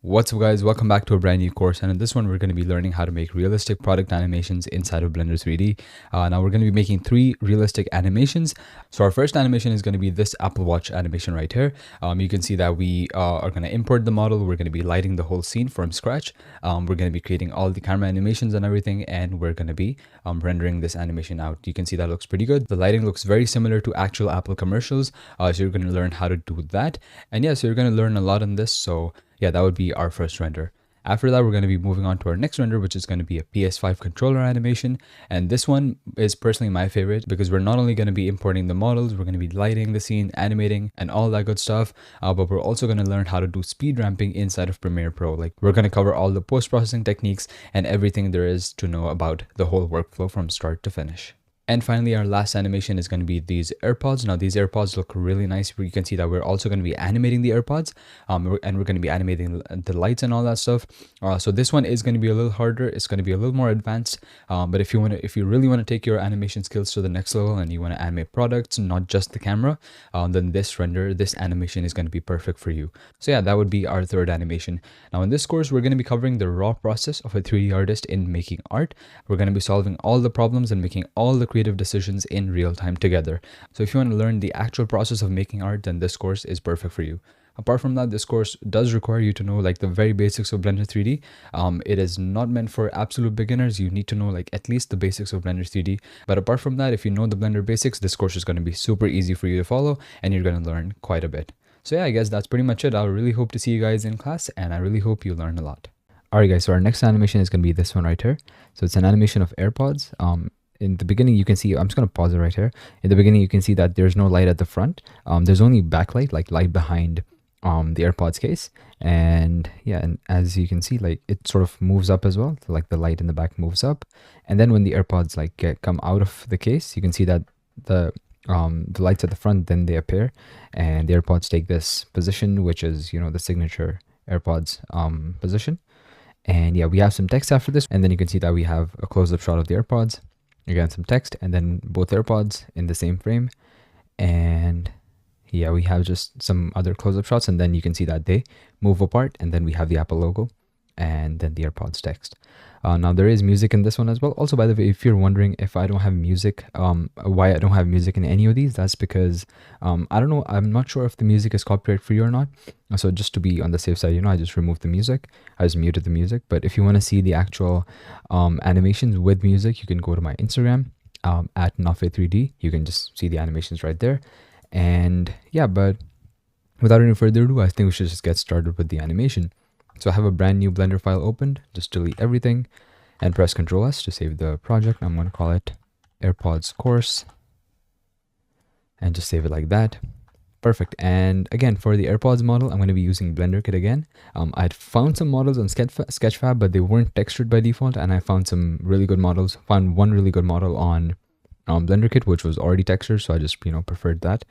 What's up guys, welcome back to a brand new course, and in this one we're going to be learning how to make realistic product animations inside of Blender 3D. Now we're going to be making 3 realistic animations. So our first animation is going to be this Apple Watch animation right here. You can see that we are going to import the model. We're going to be lighting the whole scene from scratch. We're going to be creating all the camera animations and everything, and we're going to be rendering this animation out. You can see that looks pretty good. The lighting looks very similar to actual Apple commercials, so you're going to learn how to do that. And yeah, so you're going to learn a lot in this. So yeah, that would be our first render. After that, we're going to be moving on to our next render, which is going to be a PS5 controller animation. And this one is personally my favorite because we're not only going to be importing the models, we're going to be lighting the scene, animating, and all that good stuff. But we're also going to learn how to do speed ramping inside of Premiere Pro. Like, we're going to cover all the post-processing techniques and everything there is to know about the whole workflow from start to finish. And finally, our last animation is going to be these AirPods. Now, these AirPods look really nice. You can see that we're also going to be animating the AirPods, and we're going to be animating the lights and all that stuff. So this one is going to be a little harder. It's going to be a little more advanced. But if you really want to take your animation skills to the next level and you want to animate products, not just the camera, then this animation is going to be perfect for you. So yeah, that would be our third animation. Now, in this course, we're going to be covering the raw process of a 3D artist in making art. We're going to be solving all the problems and making all the creative decisions in real time together. So if you want to learn the actual process of making art, then this course is perfect for you. Apart from that, this course does require you to know like the very basics of Blender 3D. It is not meant for absolute beginners. You need to know like at least the basics of Blender 3D. But apart from that, if you know the Blender basics, this course is going to be super easy for you to follow and you're going to learn quite a bit. So yeah, I guess that's pretty much it. I really hope to see you guys in class, and I really hope you learn a lot. Alright guys, so our next animation is going to be this one right here. So it's an animation of AirPods. In the beginning, you can see, I'm just going to pause it right here. In the beginning, you can see that there's no light at the front. There's only backlight, like light behind the AirPods case. And yeah, and as you can see, like it sort of moves up as well. So, like the light in the back moves up. And then when the AirPods like come out of the case, you can see that the lights at the front, then they appear. And the AirPods take this position, which is, you know, the signature AirPods position. And yeah, we have some text after this. And then you can see that we have a close-up shot of the AirPods. Again, some text, and then both AirPods in the same frame. And yeah, we have just some other close-up shots, and then you can see that they move apart, and then we have the Apple logo and then the AirPods text. Now there is music in this one as well. Also, by the way, if you're wondering if I don't have music, why I don't have music in any of these, that's because I don't know, I'm not sure if the music is copyright free or not. So just to be on the safe side, you know, I just removed the music. I just muted the music. But if you want to see the actual animations with music, you can go to my Instagram at Nafe3D. You can just see the animations right there. And yeah, but without any further ado, I think we should just get started with the animation. So I have a brand new Blender file opened. Just delete everything and press Ctrl S to save the project. I'm going to call it AirPods course and just save it like that. Perfect. And again, for the AirPods model, I'm going to be using BlenderKit again. I'd found some models on Sketchfab, but they weren't textured by default. And I found some really good models. Found one really good model on BlenderKit, which was already textured. So I just, you know, preferred that.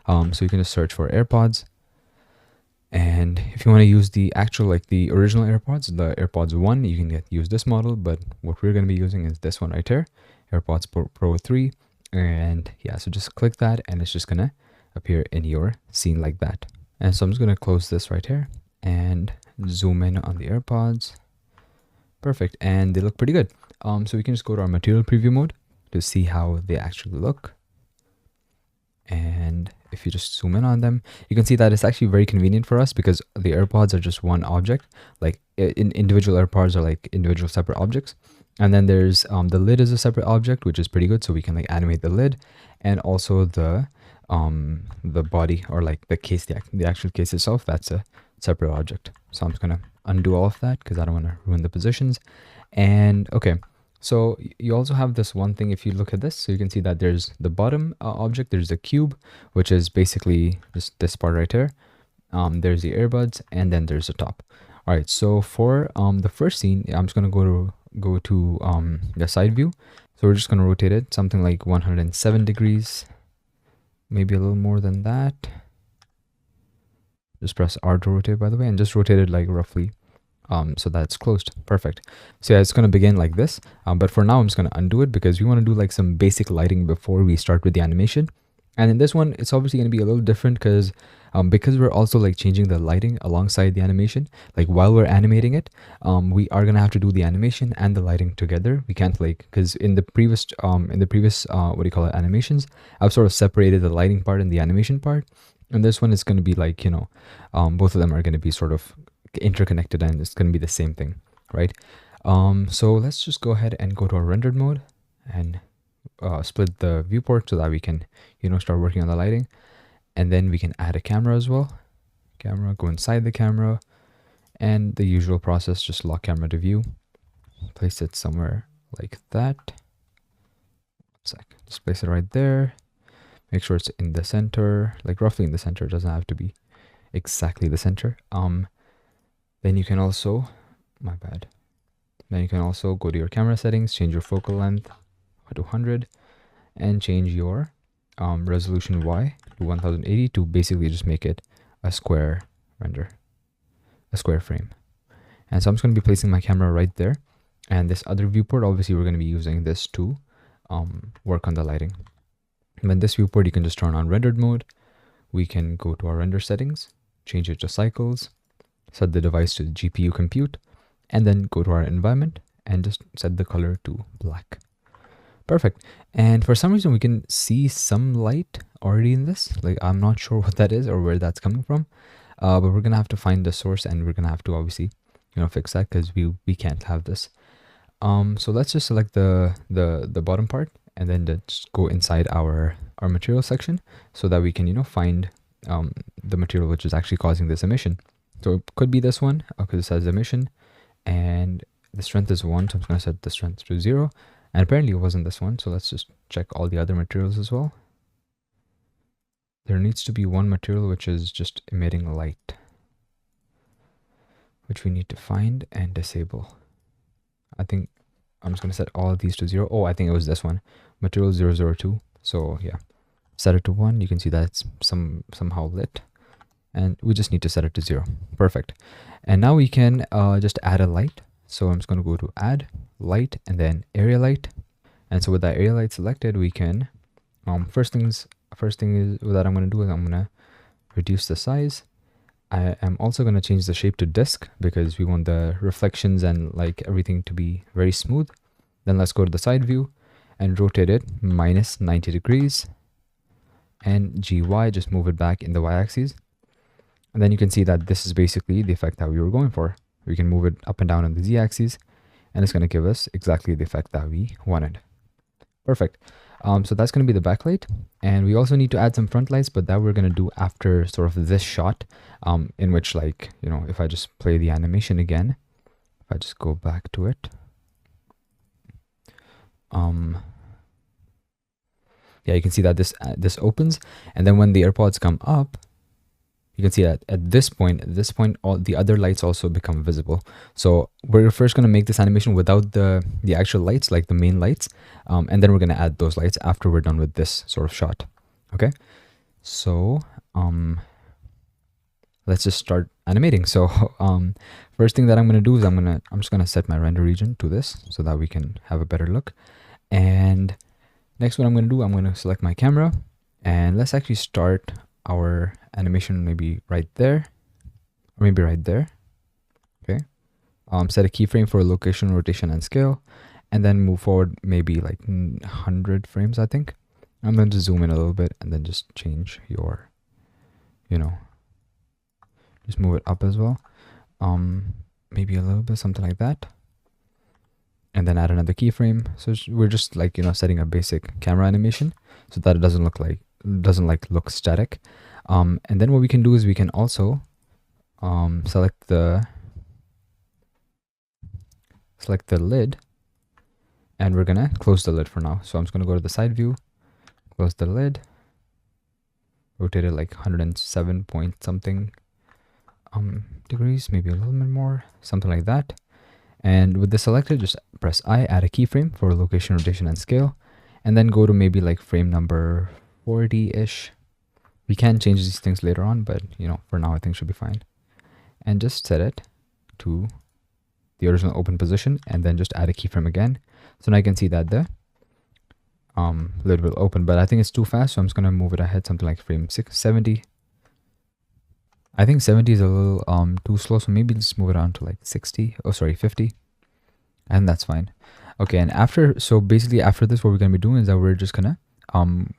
So you can just search for AirPods. And if you want to use the actual, like the original AirPods, the AirPods 1, you can use this model. But what we're going to be using is this one right here, AirPods Pro 3. And yeah, so just click that and it's just going to appear in your scene like that. And so I'm just going to close this right here and zoom in on the AirPods. Perfect. And they look pretty good. So we can just go to our material preview mode to see how they actually look. And if you just zoom in on them, you can see that it's actually very convenient for us because the AirPods are just one object. Like individual AirPods are like individual separate objects. And then there's the lid is a separate object, which is pretty good. So we can like animate the lid, and also the body, or like the case, the actual case itself, that's a separate object. So I'm just gonna undo all of that because I don't want to ruin the positions. And okay, so you also have this one thing. If you look at this, so you can see that there's the bottom object, there's the cube, which is basically just this part right here. There's the earbuds, and then there's the top. All right, so for the first scene, I'm just gonna go to the side view. So we're just gonna rotate it something like 107 degrees, maybe a little more than that. Just press R to rotate, by the way, and just rotate it like roughly so that's closed. Perfect. So yeah, it's going to begin like this, but for now I'm just going to undo it because we want to do like some basic lighting before we start with the animation. And in this one, it's obviously going to be a little different because Because we're also like changing the lighting alongside the animation, like while we're animating it, we are gonna have to do the animation and the lighting together. We can't like, because in the previous what do you call it, animations, I've sort of separated the lighting part and the animation part, and this one is going to be like, you know, both of them are going to be sort of interconnected, and it's going to be the same thing, right? So let's just go ahead and go to our rendered mode and split the viewport so that we can, you know, start working on the lighting. And then we can add a camera as well. Camera, go inside the camera, and the usual process, just lock camera to view, place it somewhere like that. 1 sec, just place it right there. Make sure it's in the center, like roughly in the center. It doesn't have to be exactly the center. Then you can also, my bad. Then you can also go to your camera settings, change your focal length to 100, and change your resolution Y to 1080 to basically just make it a square render, a square frame. And so I'm just going to be placing my camera right there. And this other viewport, obviously we're going to be using this to work on the lighting. And in this viewport, you can just turn on rendered mode. We can go to our render settings, change it to cycles, set the device to GPU compute, and then go to our environment and just set the color to black. Perfect. And for some reason, we can see some light already in this. Like, I'm not sure what that is or where that's coming from, but we're going to have to find the source, and we're going to have to obviously, you know, fix that because we can't have this. So let's just select the bottom part and then just go inside our material section so that we can, you know, find the material which is actually causing this emission. So it could be this one because it says emission, and the strength is 1, so I'm going to set the strength to 0. And apparently it wasn't this one, so let's just check all the other materials as well. There needs to be one material which is just emitting light, which we need to find and disable. I think I'm just going to set all of these to 0. Oh, I think it was this one, material 002. So yeah, set it to 1. You can see that it's somehow lit, and we just need to set it to 0. Perfect. And now we can just add a light. So I'm just going to go to add light and then area light. And so with that area light selected, we can first thing is that I'm going to do is I'm going to reduce the size. I am also going to change the shape to disk because we want the reflections and like everything to be very smooth. Then let's go to the side view and rotate it minus 90 degrees, and GY, just move it back in the y-axis. And then you can see that this is basically the effect that we were going for. We can move it up and down on the z-axis, and it's going to give us exactly the effect that we wanted. Perfect. So that's going to be the backlight, and we also need to add some front lights, but that we're going to do after sort of this shot, in which, like, you know, if I just play the animation again, if I just go back to it, yeah, you can see that this opens, and then when the AirPods come up, you can see that at this point, all the other lights also become visible. So we're first going to make this animation without the actual lights, like the main lights, and then we're going to add those lights after we're done with this sort of shot. Okay, so let's just start animating. So first thing that I'm going to do is I'm just going to set my render region to this so that we can have a better look. And next, what I'm going to do, I'm going to select my camera, and let's actually start our animation maybe right there, or maybe right there. Okay, set a keyframe for location, rotation, and scale, and then move forward maybe like 100 frames, I think. I'm going to zoom in a little bit and then just change your, you know, just move it up as well, maybe a little bit, something like that, and then add another keyframe. So we're just like, you know, setting a basic camera animation so that it doesn't look static. And then what we can do is we can also select the lid, and we're gonna close the lid for now. So I'm just gonna go to the side view, close the lid, rotate it like 107 point something degrees, maybe a little bit more, something like that. And with this selected, just press I, add a keyframe for location, rotation, and scale, and then go to maybe like frame number 40-ish. We can change these things later on, but you know, for now I think it should be fine. And just set it to the original open position, and then just add a keyframe again. So now you can see that the lid will open, but I think it's too fast, so I'm just gonna move it ahead something like frame 670. I think 70 is a little too slow, so maybe let's move it on to like 60. Oh, sorry, 50. And that's fine. Okay, and after, so basically after this, what we're gonna be doing is that we're just gonna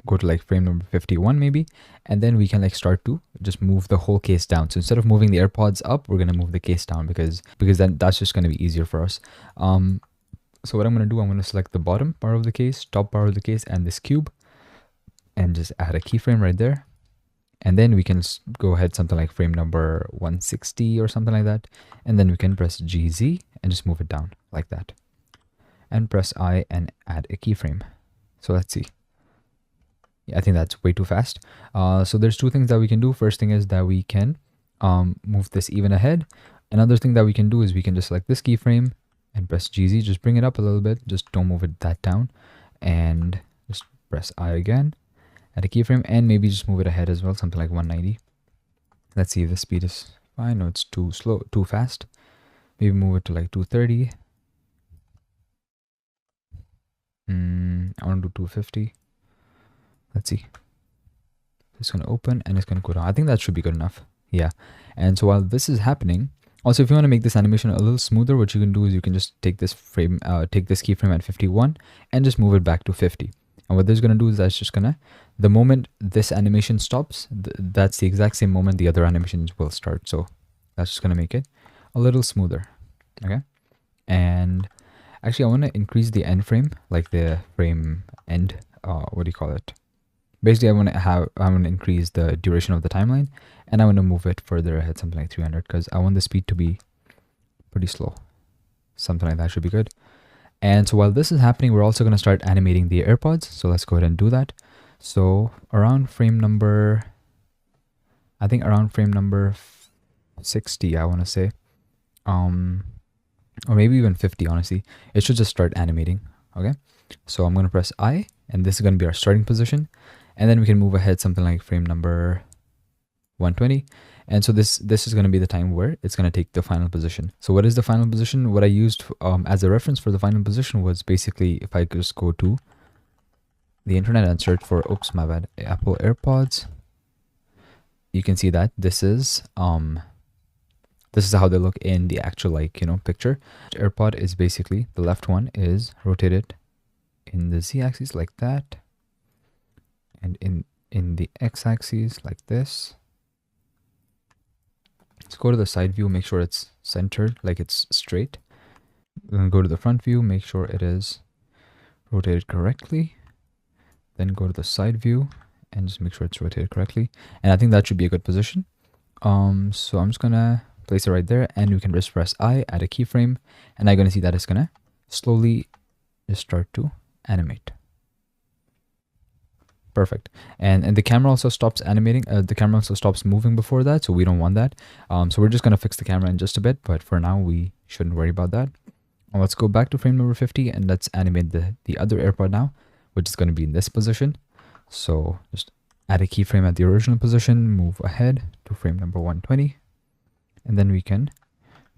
go to like frame number 51 maybe, and then we can like start to just move the whole case down. So instead of moving the AirPods up, we're gonna move the case down because then that's just gonna be easier for us. So what I'm gonna do, I'm gonna select the bottom part of the case, top part of the case, and this cube, and just add a keyframe right there. And then we can go ahead something like frame number 160 or something like that. And then we can press GZ and just move it down like that. And press I and add a keyframe. So let's see. Yeah, I think that's way too fast. So there's two things that we can do. First thing is that we can move this even ahead. Another thing that we can do is we can just select this keyframe and press GZ. Just bring it up a little bit. Just don't move it that down. And just press I again. Add a keyframe and maybe just move it ahead as well, something like 190. Let's see if the speed is fine. No, it's too slow, too fast. Maybe move it to like 230. I want to do 250. Let's see. It's going to open and it's going to go down. I think that should be good enough. Yeah. And so while this is happening, also if you want to make this animation a little smoother, what you can do is you can just take this frame, take this keyframe at 51 and just move it back to 50. And what this is going to do is that's just going to, the moment this animation stops, that's the exact same moment the other animations will start. So that's just going to make it a little smoother. Okay. And actually I want to increase the end frame, like the frame end, what do you call it? Basically I want to increase the duration of the timeline, and I want to move it further ahead, something like 300, because I want the speed to be pretty slow. Something like that should be good. And so while this is happening, we're also going to start animating the AirPods. So let's go ahead and do that. So around frame number, I think around frame number 60, I want to say, or maybe even 50, honestly, it should just start animating. Okay. So I'm going to press I, and this is going to be our starting position. And then we can move ahead something like frame number 120. And so this is going to be the time where it's going to take the final position. So what is the final position? What I used as a reference for the final position was basically if I just go to the internet and search for, oops, my bad, Apple AirPods, you can see that this is how they look in the actual, like, picture. AirPod is basically, the left one is rotated in the Z-axis like that, and in the X-axis like this. Let's go to the side view, make sure it's centered, like it's straight. Then go to the front view, make sure it is rotated correctly. Then go to the side view and just make sure it's rotated correctly. And I think that should be a good position. So I'm just gonna place it right there, and we can just press I, add a keyframe, and I'm gonna see that it's gonna slowly just start to animate. Perfect. And the camera also stops animating. The camera also stops moving before that, so we don't want that. So we're just going to fix the camera in just a bit, but for now we shouldn't worry about that. Well, let's go back to frame number 50 and let's animate the other AirPod now, which is going to be in this position. So just add a keyframe at the original position, move ahead to frame number 120, and then we can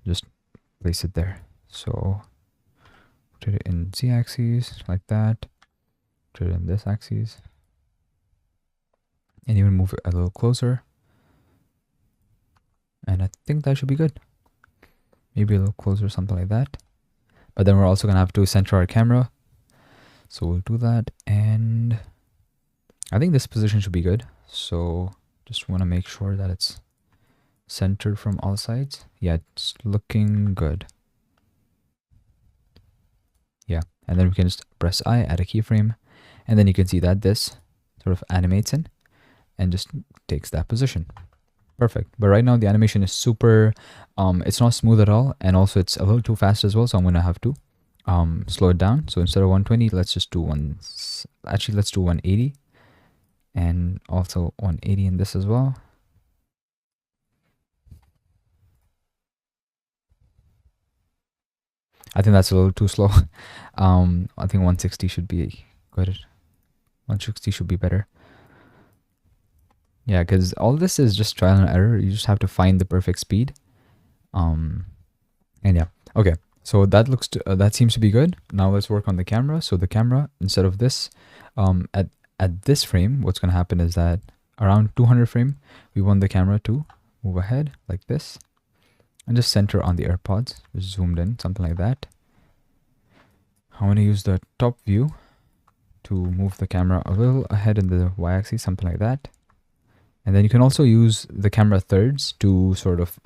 just place it there. So put it in Z-axis like that, put it in this axis, and even move it a little closer. And I think that should be good. Maybe a little closer, something like that. But then we're also going to have to center our camera. So we'll do that. And I think this position should be good. So just want to make sure that it's centered from all sides. Yeah, it's looking good. Yeah. And then we can just press I, add a keyframe. And then you can see that this sort of animates in and just takes that position. Perfect. But right now the animation is super, it's not smooth at all. And also it's a little too fast as well. So I'm going to have to slow it down. So instead of 120, let's just do let's do 180. And also 180 in this as well. I think that's a little too slow. I think 160 should be good. 160 should be better. Yeah, because all this is just trial and error. You just have to find the perfect speed. And yeah, okay. So that seems to be good. Now let's work on the camera. So the camera, instead of this, at this frame, what's going to happen is that around 200 frame, we want the camera to move ahead like this, and just center on the AirPods, just zoomed in, something like that. I want to use the top view to move the camera a little ahead in the y-axis, something like that. And then you can also use the camera thirds to sort of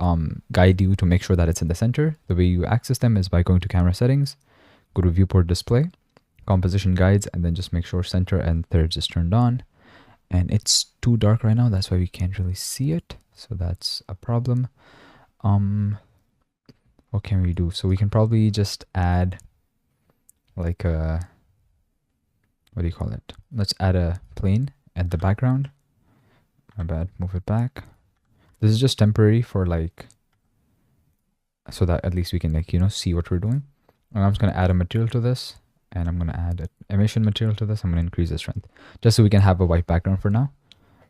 guide you to make sure that it's in the center. The way you access them is by going to camera settings, go to viewport display, composition guides, and then just make sure center and thirds is turned on. And it's too dark right now, that's why we can't really see it. So that's a problem. What can we do? So we can probably just add like a, what do you call it? Let's add a plane at the background. My bad, move it back. This is just temporary for like, so that at least we can like, you know, see what we're doing. And I'm just gonna add a material to this, and I'm gonna add an emission material to this. I'm gonna increase the strength just so we can have a white background for now.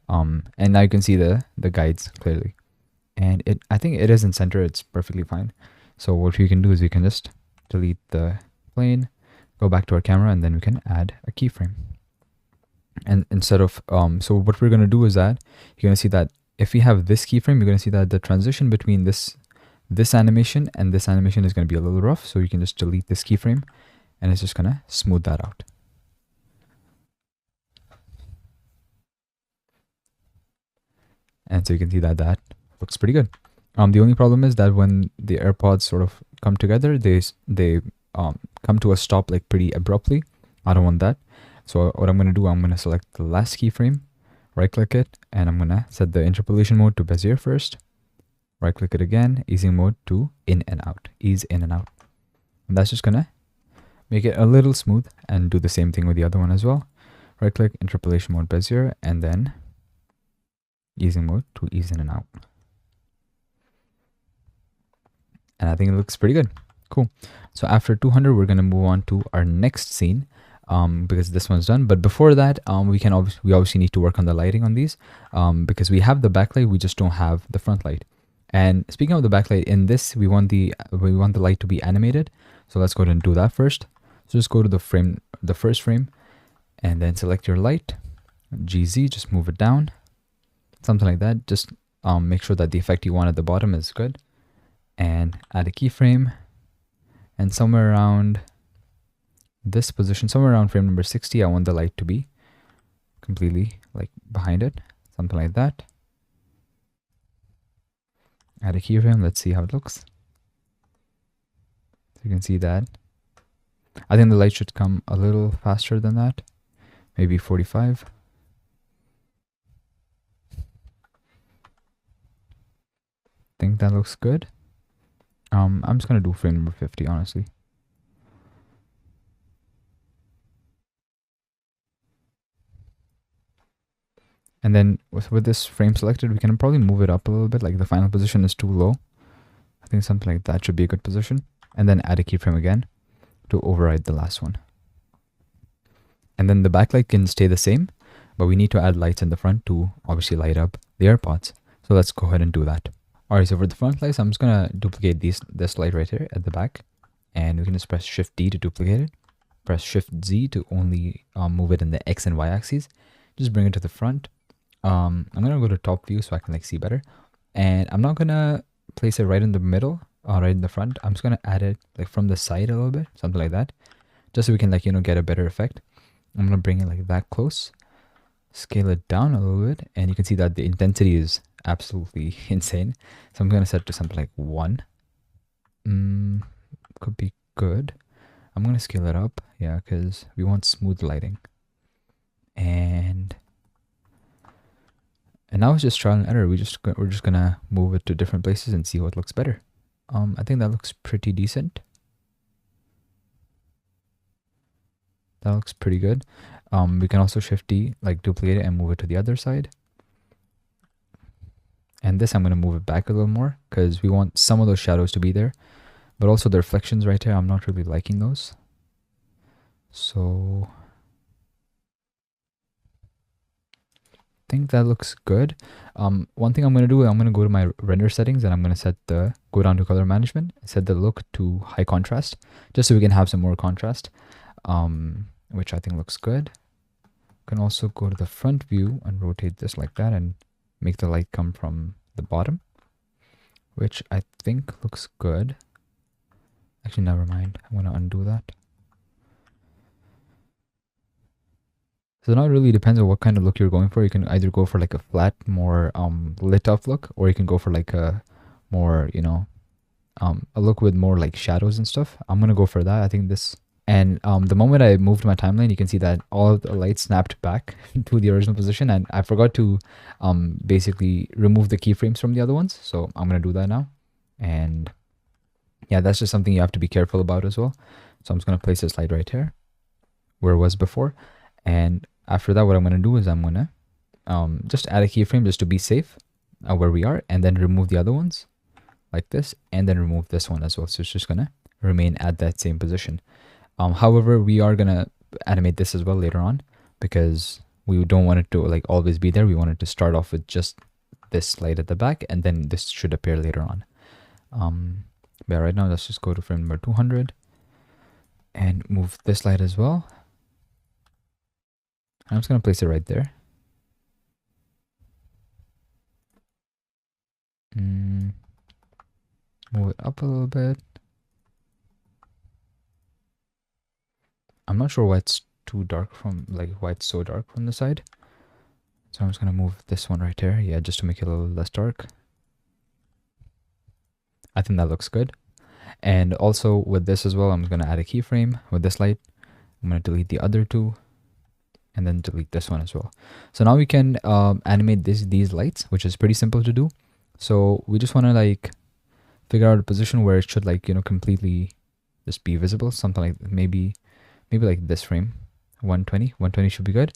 And now you can see the guides clearly. And I think it is in center, it's perfectly fine. So what we can do is we can just delete the plane, go back to our camera, and then we can add a keyframe. And instead of, so what we're going to do is that you're going to see that if we have this keyframe, you're going to see that the transition between this animation and this animation is going to be a little rough. So you can just delete this keyframe, and it's just going to smooth that out. And so you can see that that looks pretty good. The only problem is that when the AirPods sort of come together, they come to a stop like pretty abruptly. I don't want that. So what I'm going to do, I'm going to select the last keyframe, right click it, and I'm going to set the interpolation mode to Bezier first. Right click it again, easing mode to in and out, ease in and out. And that's just going to make it a little smooth, and do the same thing with the other one as well. Right click, interpolation mode Bezier, and then easing mode to ease in and out. And I think it looks pretty good. Cool. So after 200, we're going to move on to our next scene. Because this one's done, but before that, we obviously need to work on the lighting on these, because we have the backlight, we just don't have the front light. And speaking of the backlight, in this we want the light to be animated. So let's go ahead and do that first. So just go to the first frame, and then select your light, GZ, just move it down, something like that. Just make sure that the effect you want at the bottom is good, and add a keyframe, and somewhere around this position, somewhere around frame number 60, I want the light to be completely like behind it, something like that. Add a keyframe, let's see how it looks. So you can see that. I think the light should come a little faster than that, maybe 45. Think that looks good. I'm just gonna do frame number 50, honestly. And then with this frame selected, we can probably move it up a little bit, like the final position is too low. I think something like that should be a good position. And then add a keyframe again to override the last one. And then the backlight can stay the same, but we need to add lights in the front to obviously light up the AirPods. So let's go ahead and do that. Alright, so for the front lights, I'm just gonna duplicate this light right here at the back. And we can just press Shift D to duplicate it. Press Shift Z to only move it in the X and Y axes. Just bring it to the front. I'm gonna go to top view so I can like see better, and I'm not gonna place it right in the middle or right in the front. I'm just gonna add it like from the side a little bit, something like that, just so we can like, you know, get a better effect. I'm gonna bring it like that close, scale it down a little bit, and you can see that the intensity is absolutely insane. So I'm gonna set it to something like 1. Could be good. I'm gonna scale it up, yeah, because we want smooth lighting. And now it's just trial and error. We're just gonna move it to different places and see what looks better. I think that looks pretty decent. That looks pretty good. We can also Shift D, like duplicate it and move it to the other side. And this, I'm gonna move it back a little more because we want some of those shadows to be there, but also the reflections right here, I'm not really liking those. So think that looks good. One thing I'm going to do, I'm going to go to my render settings, and I'm going to go down to color management, set the look to high contrast, just so we can have some more contrast, which I think looks good. You can also go to the front view and rotate this like that and make the light come from the bottom. which I think looks good. Actually, never mind. I'm going to undo that. So now it really depends on what kind of look you're going for. You can either go for like a flat, more lit up look, or you can go for like a more, you know, a look with more like shadows and stuff. I'm going to go for that. I think this. And the moment I moved my timeline, you can see that all of the lights snapped back to the original position. And I forgot to basically remove the keyframes from the other ones. So I'm going to do that now. And yeah, that's just something you have to be careful about as well. So I'm just going to place this light right here where it was before. And after that, what I'm going to do is I'm going to just add a keyframe just to be safe where we are, and then remove the other ones like this, and then remove this one as well. So it's just going to remain at that same position. However, we are going to animate this as well later on because we don't want it to like always be there. We want it to start off with just this light at the back, and then this should appear later on. But right now, let's just go to frame number 200 and move this light as well. I'm just going to place it right there. Move it up a little bit. I'm not sure why it's too dark from, like, why it's so dark from the side. So I'm just going to move this one right there. Yeah, just to make it a little less dark. I think that looks good. And also with this as well, I'm going to add a keyframe with this light. I'm going to delete the other two and then delete this one as well. So now we can animate these lights, which is pretty simple to do. So we just want to like figure out a position where it should like, you know, completely just be visible. Something like maybe like this frame, 120 should be good.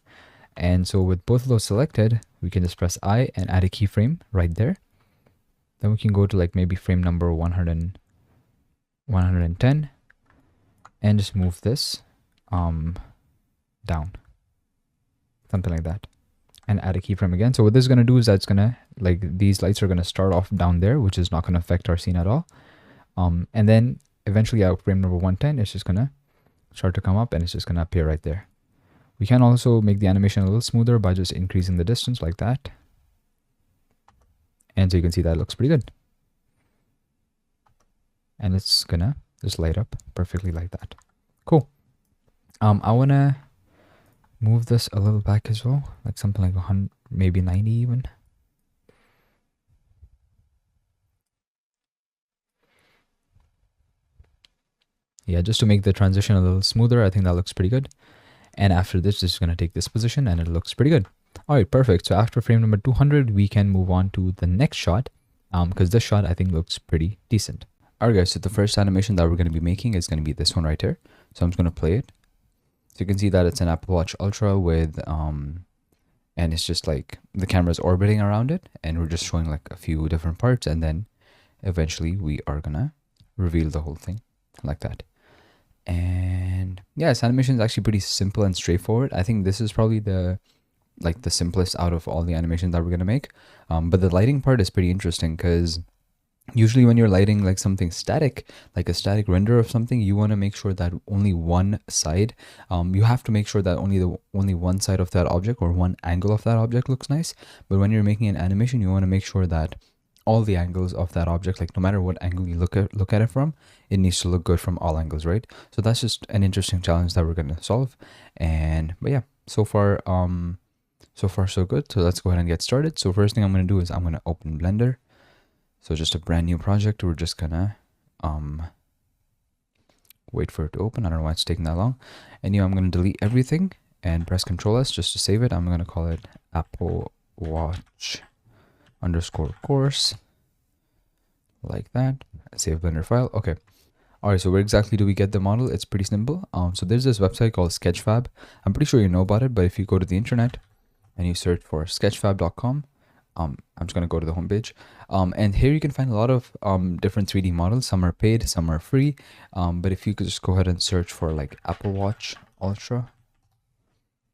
And so with both of those selected, we can just press I and add a keyframe right there. Then we can go to like maybe frame number 110 and just move this down, something like that, and add a keyframe again. So what this is going to do is that it's going to like these lights are going to start off down there, which is not going to affect our scene at all. And then eventually at frame number 110, it's just going to start to come up and it's just going to appear right there. We can also make the animation a little smoother by just increasing the distance like that. And so you can see that it looks pretty good. And it's gonna just light up perfectly like that. Cool. I wanna move this a little back as well, like something like 100, maybe 90 even. Yeah, just to make the transition a little smoother. I think that looks pretty good. And after this, just gonna take this position and it looks pretty good. All right, perfect. So after frame number 200, we can move on to the next shot because this shot I think looks pretty decent. All right, guys, so the first animation that we're going to be making is going to be this one right here. So I'm just going to play it. So you can see that it's an Apple Watch Ultra with, and it's just like the camera's orbiting around it and we're just showing like a few different parts, and then eventually we are going to reveal the whole thing like that. And yeah, this animation is actually pretty simple and straightforward. I think this is probably the simplest out of all the animations that we're going to make. But the lighting part is pretty interesting because usually when you're lighting like something static, like a static render of something, you want to make sure that only one side, you have to make sure that only one side of that object or one angle of that object looks nice. But when you're making an animation, you want to make sure that all the angles of that object, like no matter what angle you look at it from, it needs to look good from all angles, right? So that's just an interesting challenge that we're going to solve. But yeah, so far so good. So let's go ahead and get started. So first thing I'm going to do is I'm going to open Blender. So just a brand new project. We're just gonna wait for it to open. I don't know why it's taking that long. Anyway, I'm gonna delete everything and press Ctrl S just to save it. I'm gonna call it Apple Watch _course like that. Save Blender file. Okay. All right. So where exactly do we get the model? It's pretty simple. So there's this website called Sketchfab. I'm pretty sure you know about it, but if you go to the internet and you search for sketchfab.com, I'm just going to go to the homepage. And here you can find a lot of different 3D models. Some are paid, some are free. But if you could just go ahead and search for like Apple Watch Ultra,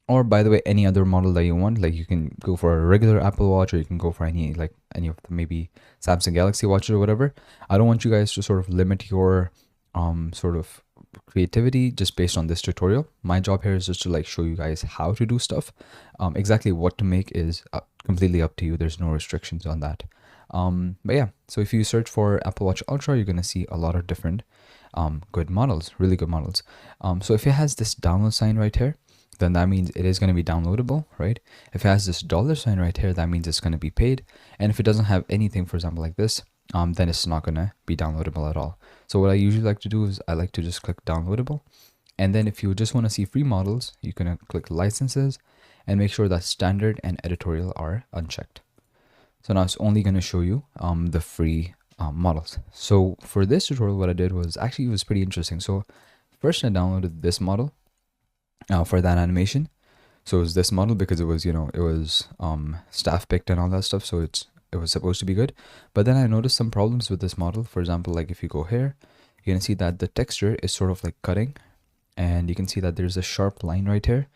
or by the way, any other model that you want, like you can go for a regular Apple Watch, or you can go for any of the maybe Samsung Galaxy watches or whatever. I don't want you guys to sort of limit your sort of creativity just based on this tutorial. My job here is just to like show you guys how to do stuff. Exactly what to make is completely up to you. There's no restrictions on that. But yeah, so if you search for Apple Watch Ultra, you're gonna see a lot of different good models, really good models. So if it has this download sign right here, then that means it is going to be downloadable, right? If it has this dollar sign right here, that means it's going to be paid. And if it doesn't have anything, for example, like this, then it's not going to be downloadable at all. So what I usually like to do is I like to just click downloadable. And then if you just want to see free models, you can click licenses and make sure that standard and editorial are unchecked. So now it's only going to show you the free models. So for this tutorial, what I did was actually, it was pretty interesting. So first I downloaded this model for that animation. So it was this model because it was, it was staff picked and all that stuff. So it was supposed to be good. But then I noticed some problems with this model. For example, like if you go here, you're gonna see that the texture is sort of like cutting, and you can see that there's a sharp line right here.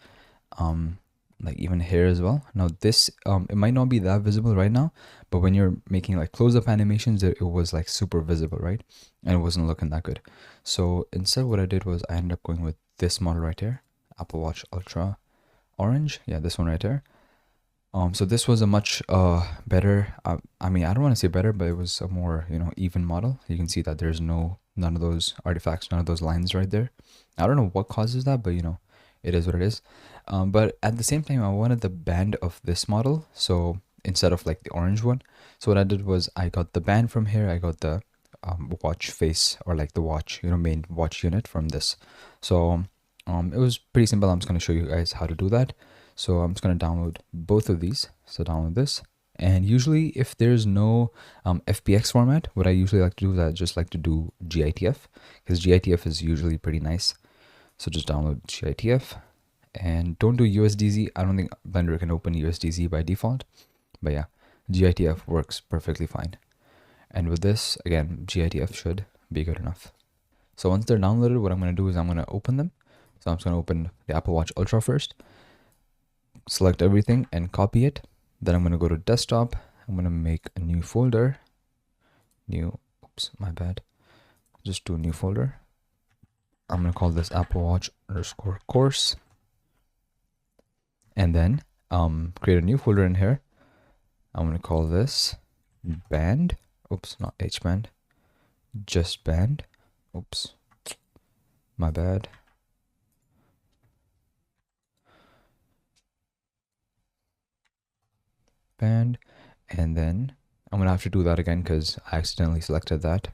Like even here as well. Now this, it might not be that visible right now, but when you're making like close-up animations, it was like super visible, right? And it wasn't looking that good. So instead what I did was I ended up going with this model right here, Apple Watch Ultra Orange. Yeah, this one right here. So this was a much better, I mean, I don't want to say better, but it was a more, even model. You can see that there's none of those artifacts, none of those lines right there. I don't know what causes that, but it is what it is. But at the same time, I wanted the band of this model. So instead of like the orange one, so what I did was I got the band from here. I got the watch face, or like the watch, main watch unit from this. So it was pretty simple. I'm just going to show you guys how to do that. So I'm just going to download both of these. So download this. And usually if there's no FBX format, what I usually like to do is I just like to do GITF, because GITF is usually pretty nice. So just download GITF. And don't do USDZ. I don't think Blender can open USDZ by default. But yeah, GITF works perfectly fine. And with this, again, GITF should be good enough. So once they're downloaded, what I'm going to do is I'm going to open them. So I'm just going to open the Apple Watch Ultra first. Select everything and copy it. Then I'm going to go to desktop. I'm going to make a new folder. Oops, my bad. Just do a new folder. I'm going to call this Apple Watch _course. And then create a new folder in here. I'm going to call this band. Oops, not HBand. Just band. Oops, my bad. Band. And then I'm going to have to do that again because I accidentally selected that.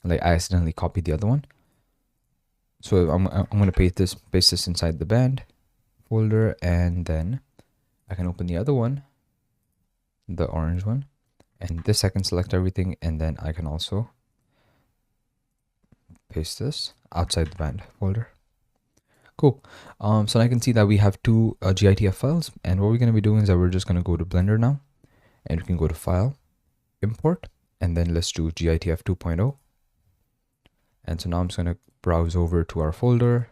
Like I accidentally copied the other one. So I'm going to paste this inside the band folder, and then I can open the other one, the orange one, and this I can select everything, and then I can also paste this outside the band folder. Cool. So I can see that we have two GITF files, and what we're going to be doing is that we're just going to go to Blender now, and we can go to File, Import, and then let's do GITF 2.0. And so now I'm just going to browse over to our folder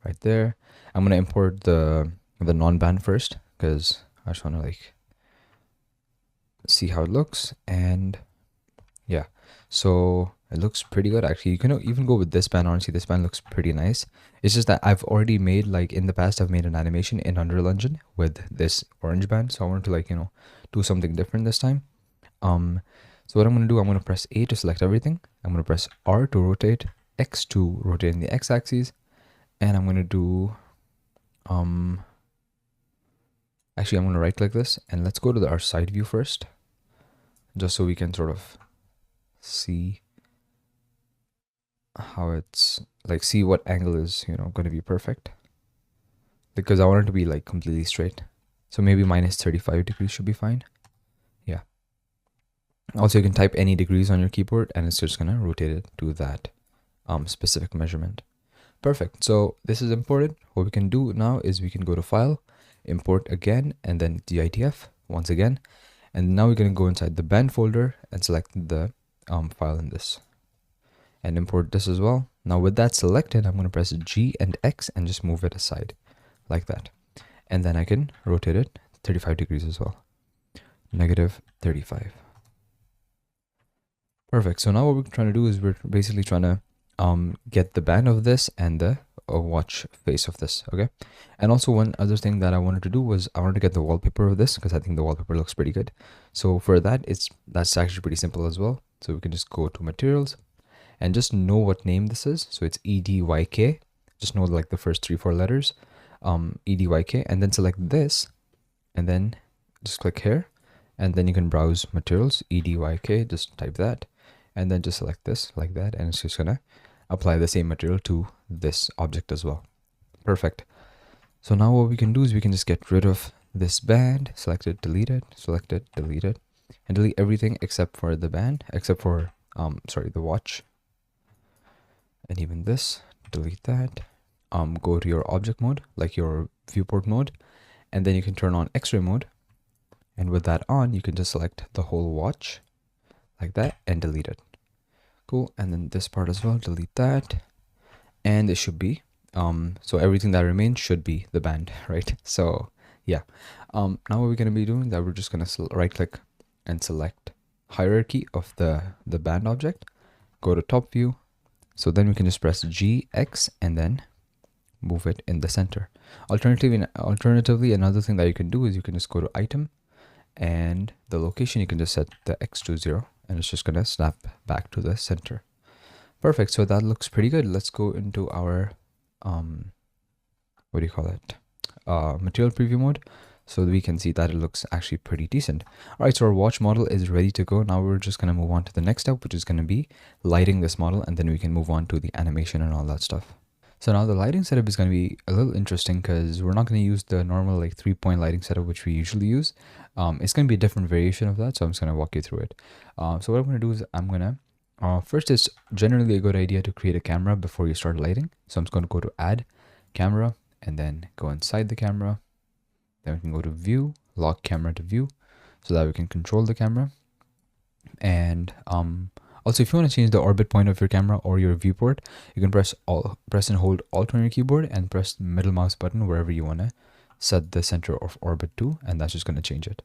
right there. I'm going to import the non-band first because I just want to like see how it looks. And yeah, so it looks pretty good actually. You can even go with this band. Honestly, this band looks pretty nice. It's just that I've already made, like in the past, I've made an animation in Unreal Engine with this orange band. So I wanted to like, do something different this time. So what I'm going to do, I'm going to press A to select everything. I'm going to press R to rotate, X to rotate in the X axis. And I'm going to do, actually I'm going to right click this, and let's go to our side view first, just so we can sort of see how it's like, see what angle is, going to be perfect, because I want it to be like completely straight. So maybe minus 35 degrees should be fine. Yeah. Also, you can type any degrees on your keyboard and it's just going to rotate it to that specific measurement. Perfect. So this is imported. What we can do now is we can go to File, Import again, and then GITF once again. And now we're going to go inside the band folder and select the file in this and import this as well. Now with that selected, I'm going to press G and X and just move it aside like that. And then I can rotate it 35 degrees as well. Negative 35. Perfect. So now what we're trying to do is we're basically trying to get the band of this and the a watch face of this. Okay. And also one other thing that I wanted to do was I wanted to get the wallpaper of this because I think the wallpaper looks pretty good. So for that, that's actually pretty simple as well. So we can just go to materials and just know what name this is. So it's EDYK. Just know like the first 3-4 letters, EDYK, and then select this, and then just click here, and then you can browse materials, EDYK, just type that, and then just select this like that, and it's just gonna apply the same material to this object as well. Perfect. So now what we can do is we can just get rid of this band, select it, delete it, select it, delete it, and delete everything except for the band, except for the watch, and even this, delete that. Go to your object mode, like your viewport mode, and then you can turn on X-ray mode, and with that on you can just select the whole watch like that and delete it. Cool. And then this part as well, delete that, and it should be so everything that remains should be the band, right? So yeah, now what we're going to be doing that we're just going to right click and select hierarchy of the band object, go to top view. So then we can just press GX and then move it in the center. Alternatively, another thing that you can do is you can just go to item, and the location you can just set the X to 0, and it's just gonna snap back to the center. Perfect. So that looks pretty good. Let's go into our what do you call it, material preview mode, so that we can see that it looks actually pretty decent. All right, so our watch model is ready to go. Now we're just gonna move on to the next step, which is gonna be lighting this model, and then we can move on to the animation and all that stuff. So now the lighting setup is going to be a little interesting because we're not going to use the normal like 3-point lighting setup which we usually use. It's going to be a different variation of that, so I'm just going to walk you through it. So what I'm going to do is I'm going to first, it's generally a good idea to create a camera before you start lighting. So I'm just going to go to add camera and then go inside the camera. Then we can go to view, lock camera to view, so that we can control the camera. And also, if you want to change the orbit point of your camera or your viewport, you can press and hold Alt on your keyboard and press the middle mouse button wherever you want to set the center of orbit to, and that's just going to change it.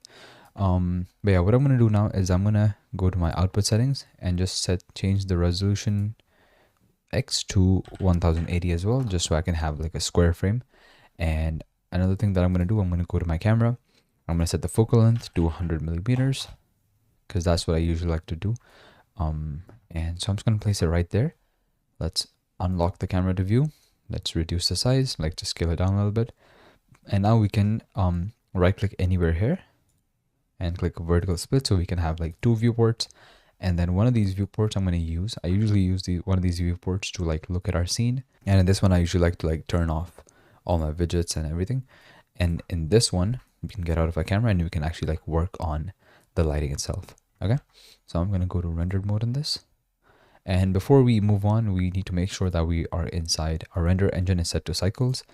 But yeah, what I'm going to do now is I'm going to go to my output settings and just change the resolution X to 1080 as well, just so I can have like a square frame. And another thing that I'm going to do, I'm going to go to my camera. I'm going to set the focal length to 100 millimeters because that's what I usually like to do. And so I'm just going to place it right there. Let's unlock the camera to view. Let's reduce the size, like just scale it down a little bit. And now we can right click anywhere here and click vertical split, so we can have like 2 viewports. And then one of these viewports I usually use one of these viewports to like look at our scene. And in this one I usually like to like turn off all my widgets and everything. And in this one we can get out of our camera and we can actually like work on the lighting itself. Okay, so I'm going to go to rendered mode in this. And before we move on, we need to make sure that we are inside. Our render engine is set to cycles,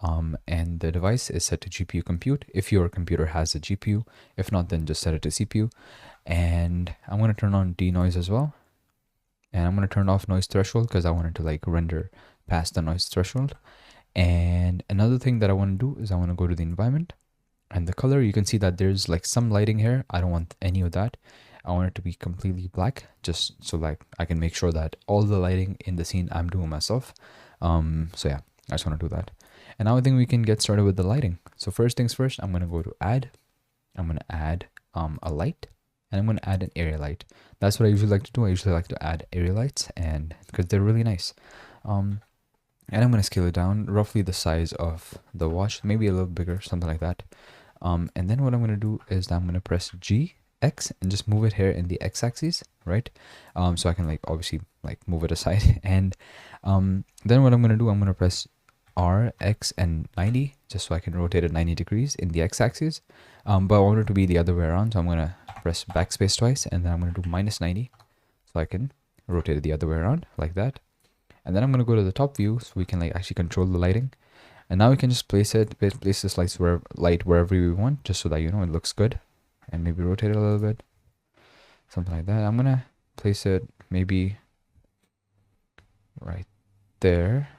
and the device is set to GPU compute if your computer has a GPU. If not, then just set it to CPU. And I'm going to turn on denoise as well. And I'm going to turn off noise threshold because I wanted to like render past the noise threshold. And another thing that I want to do is I want to go to the environment and the color. You can see that there's like some lighting here. I don't want any of that. I want it to be completely black, just so like I can make sure that all the lighting in the scene I'm doing myself. So yeah, I just want to do that. And now I think we can get started with the lighting. So first things first, I'm going to go to add. I'm going to add a light, and I'm going to add an area light. That's what I usually like to do. I usually like to add area lights, and because they're really nice. And I'm going to scale it down roughly the size of the watch, maybe a little bigger, something like that. And then what I'm going to do is I'm going to press X and just move it here in the x-axis, right? So I can like obviously like move it aside. And then what I'm going to do, I'm going to press R, X, and 90 just so I can rotate it 90 degrees in the x-axis. But I want it to be the other way around, so I'm going to press backspace twice, and then I'm going to do -90 so I can rotate it the other way around like that. And then I'm going to go to the top view so we can like actually control the lighting. And now we can just place this light wherever we want, just so that you know it looks good. And maybe rotate it a little bit, something like that. I'm gonna place it maybe right there,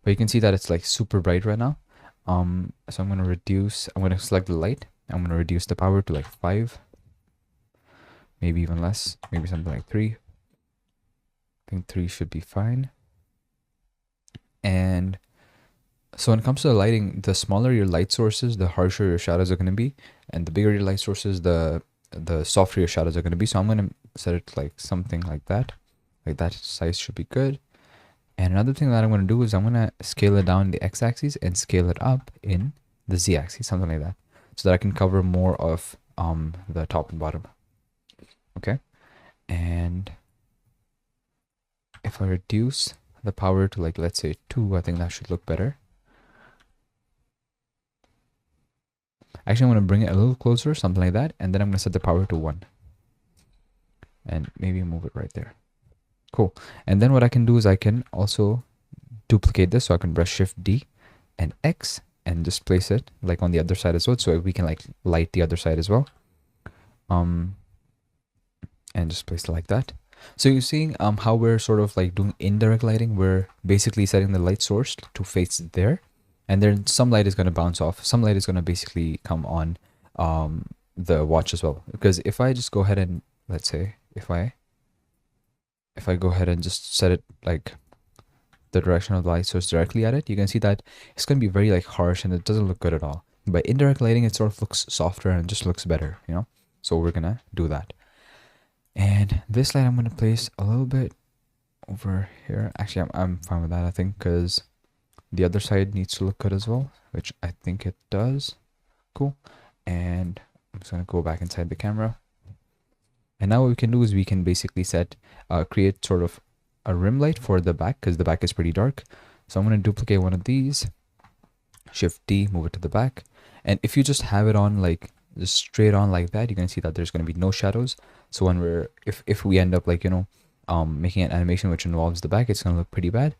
but you can see that it's like super bright right now. So I'm gonna select the light. I'm gonna reduce the power to like 5, maybe even less, maybe something like 3. I think 3 should be fine. And So when it comes to the lighting, the smaller your light sources, the harsher your shadows are going to be, and the bigger your light sources, the softer your shadows are going to be. So I'm going to set it like something like that. Like that size should be good. And another thing that I'm going to do is I'm going to scale it down the x-axis and scale it up in the z-axis, something like that, so that I can cover more of the top and bottom. Okay. And if I reduce the power to like, let's say 2, I think that should look better. Actually, I'm going to bring it a little closer, something like that. And then I'm going to set the power to 1. And maybe move it right there. Cool. And then what I can do is I can also duplicate this. So I can press Shift D and X and just place it like on the other side as well. So we can like light the other side as well. And just place it like that. So you're seeing how we're sort of like doing indirect lighting. We're basically setting the light source to face there. And then some light is going to bounce off. Some light is going to basically come on the watch as well. Because if I just go ahead and, let's say, if I go ahead and just set it like the direction of the light source directly at it, you can see that it's going to be very like harsh and it doesn't look good at all. By indirect lighting, it sort of looks softer and just looks better, you know? So we're going to do that. And this light I'm going to place a little bit over here. Actually, I'm fine with that, I think, because the other side needs to look good as well, which I think it does. Cool. And I'm just going to go back inside the camera. And now what we can do is we can basically create sort of a rim light for the back, because the back is pretty dark. So I'm going to duplicate one of these, Shift D, move it to the back. And if you just have it on like just straight on like that, you're going to see that there's going to be no shadows. So when if we end up like, you know, making an animation which involves the back, it's going to look pretty bad.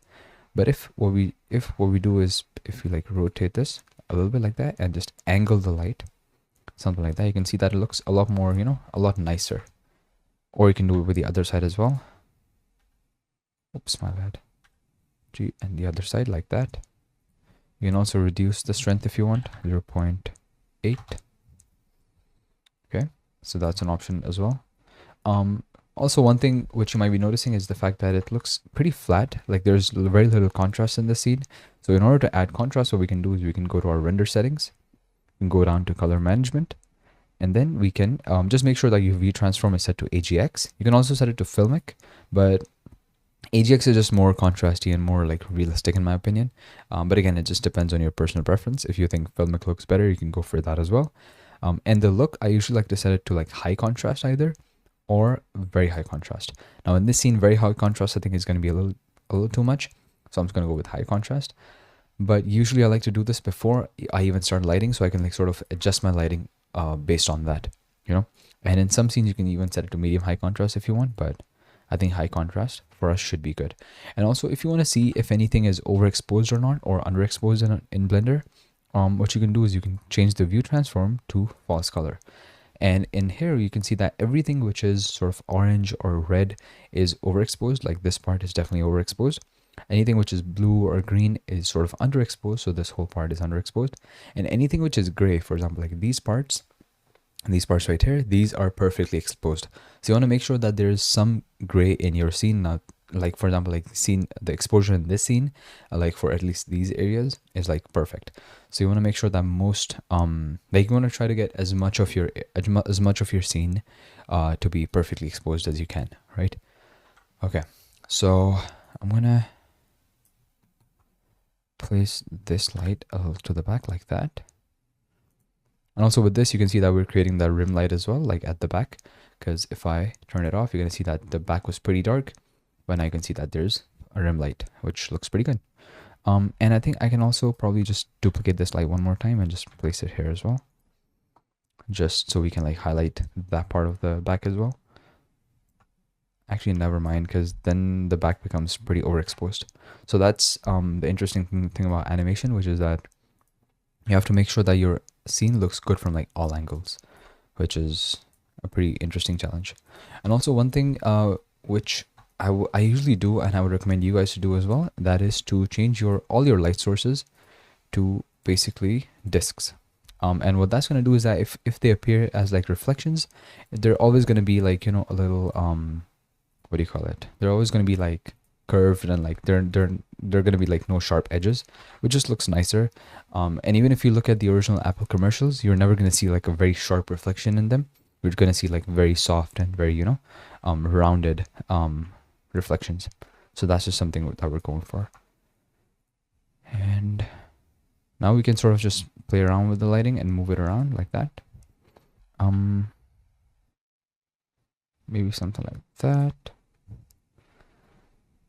But if what we do is if we like rotate this a little bit like that and just angle the light, something like that, you can see that it looks a lot more, you know, a lot nicer. Or you can do it with the other side as well. Oops, my bad. And the other side like that. You can also reduce the strength if you want, 0.8. Okay, so that's an option as well. Also, one thing which you might be noticing is the fact that it looks pretty flat. Like there's very little contrast in the scene. So in order to add contrast, what we can do is we can go to our render settings and go down to color management. And then we can just make sure that your view transform is set to AGX. You can also set it to filmic, but AGX is just more contrasty and more like realistic in my opinion. But again, it just depends on your personal preference. If you think filmic looks better, you can go for that as well. And the look, I usually like to set it to like high contrast either or very high contrast. Now in this scene, very high contrast I think is going to be a little too much. So I'm just going to go with high contrast. But usually I like to do this before I even start lighting, so I can like sort of adjust my lighting based on that, you know. And in some scenes you can even set it to medium high contrast if you want, but I think high contrast for us should be good. And also if you want to see if anything is overexposed or not, or underexposed in Blender, what you can do is you can change the view transform to false color. And in here you can see that everything which is sort of orange or red is overexposed. Like this part is definitely overexposed. Anything which is blue or green is sort of underexposed, so this whole part is underexposed. And anything which is gray, for example, like these parts right here, these are perfectly exposed. So you want to make sure that there is some gray in your scene. Now, like for example, like the exposure in this scene, like for at least these areas is like perfect. So you want to make sure that most like you want to try to get as much of your scene to be perfectly exposed as you can, right? Okay, so I'm gonna place this light a little to the back like that. And also with this, you can see that we're creating that rim light as well, like at the back, because if I turn it off, you're gonna see that the back was pretty dark, but now you can see that there's a rim light, which looks pretty good. And I think I can also probably just duplicate this light one more time and just place it here as well, just so we can like highlight that part of the back as well. Actually, never mind, because then the back becomes pretty overexposed. So that's the interesting thing about animation, which is that you have to make sure that your scene looks good from like all angles, which is a pretty interesting challenge. And also one thing which I usually do, and I would recommend you guys to do as well, that is to change all your light sources to basically disks. And what that's going to do is that if they appear as like reflections, they're always going to be like, you know, a little what do you call it? They're always going to be like curved and like they're gonna be like no sharp edges, which just looks nicer. And even if you look at the original Apple commercials, you're never gonna see like a very sharp reflection in them. You're gonna see like very soft and very, you know, rounded reflections. So that's just something that we're going for. And now we can sort of just play around with the lighting and move it around like that. Maybe something like that.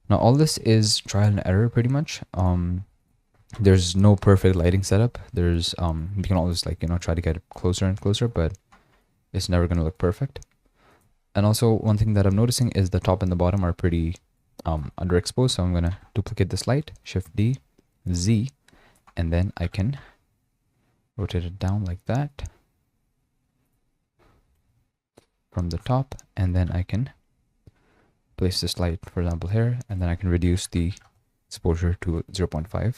Now all this is trial and error pretty much. There's no perfect lighting setup. There's you can always like, you know, try to get it closer and closer, but it's never going to look perfect. And also one thing that I'm noticing is the top and the bottom are pretty underexposed. So I'm going to duplicate this light, Shift D, Z, and then I can rotate it down like that from the top, and then I can place this light, for example, here, and then I can reduce the exposure to 0.5.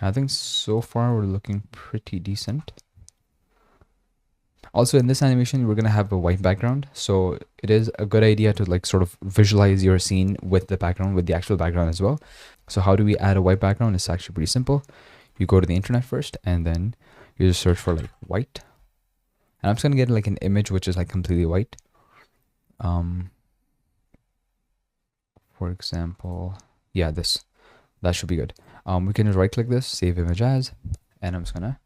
I think so far we're looking pretty decent. Also in this animation, we're going to have a white background. So it is a good idea to like sort of visualize your scene with the background, with the actual background as well. So how do we add a white background? It's actually pretty simple. You go to the internet first, and then you just search for like white. And I'm just going to get like an image which is like completely white. For example, yeah, this. That should be good. We can just right click this, save image as, and I'm just gonna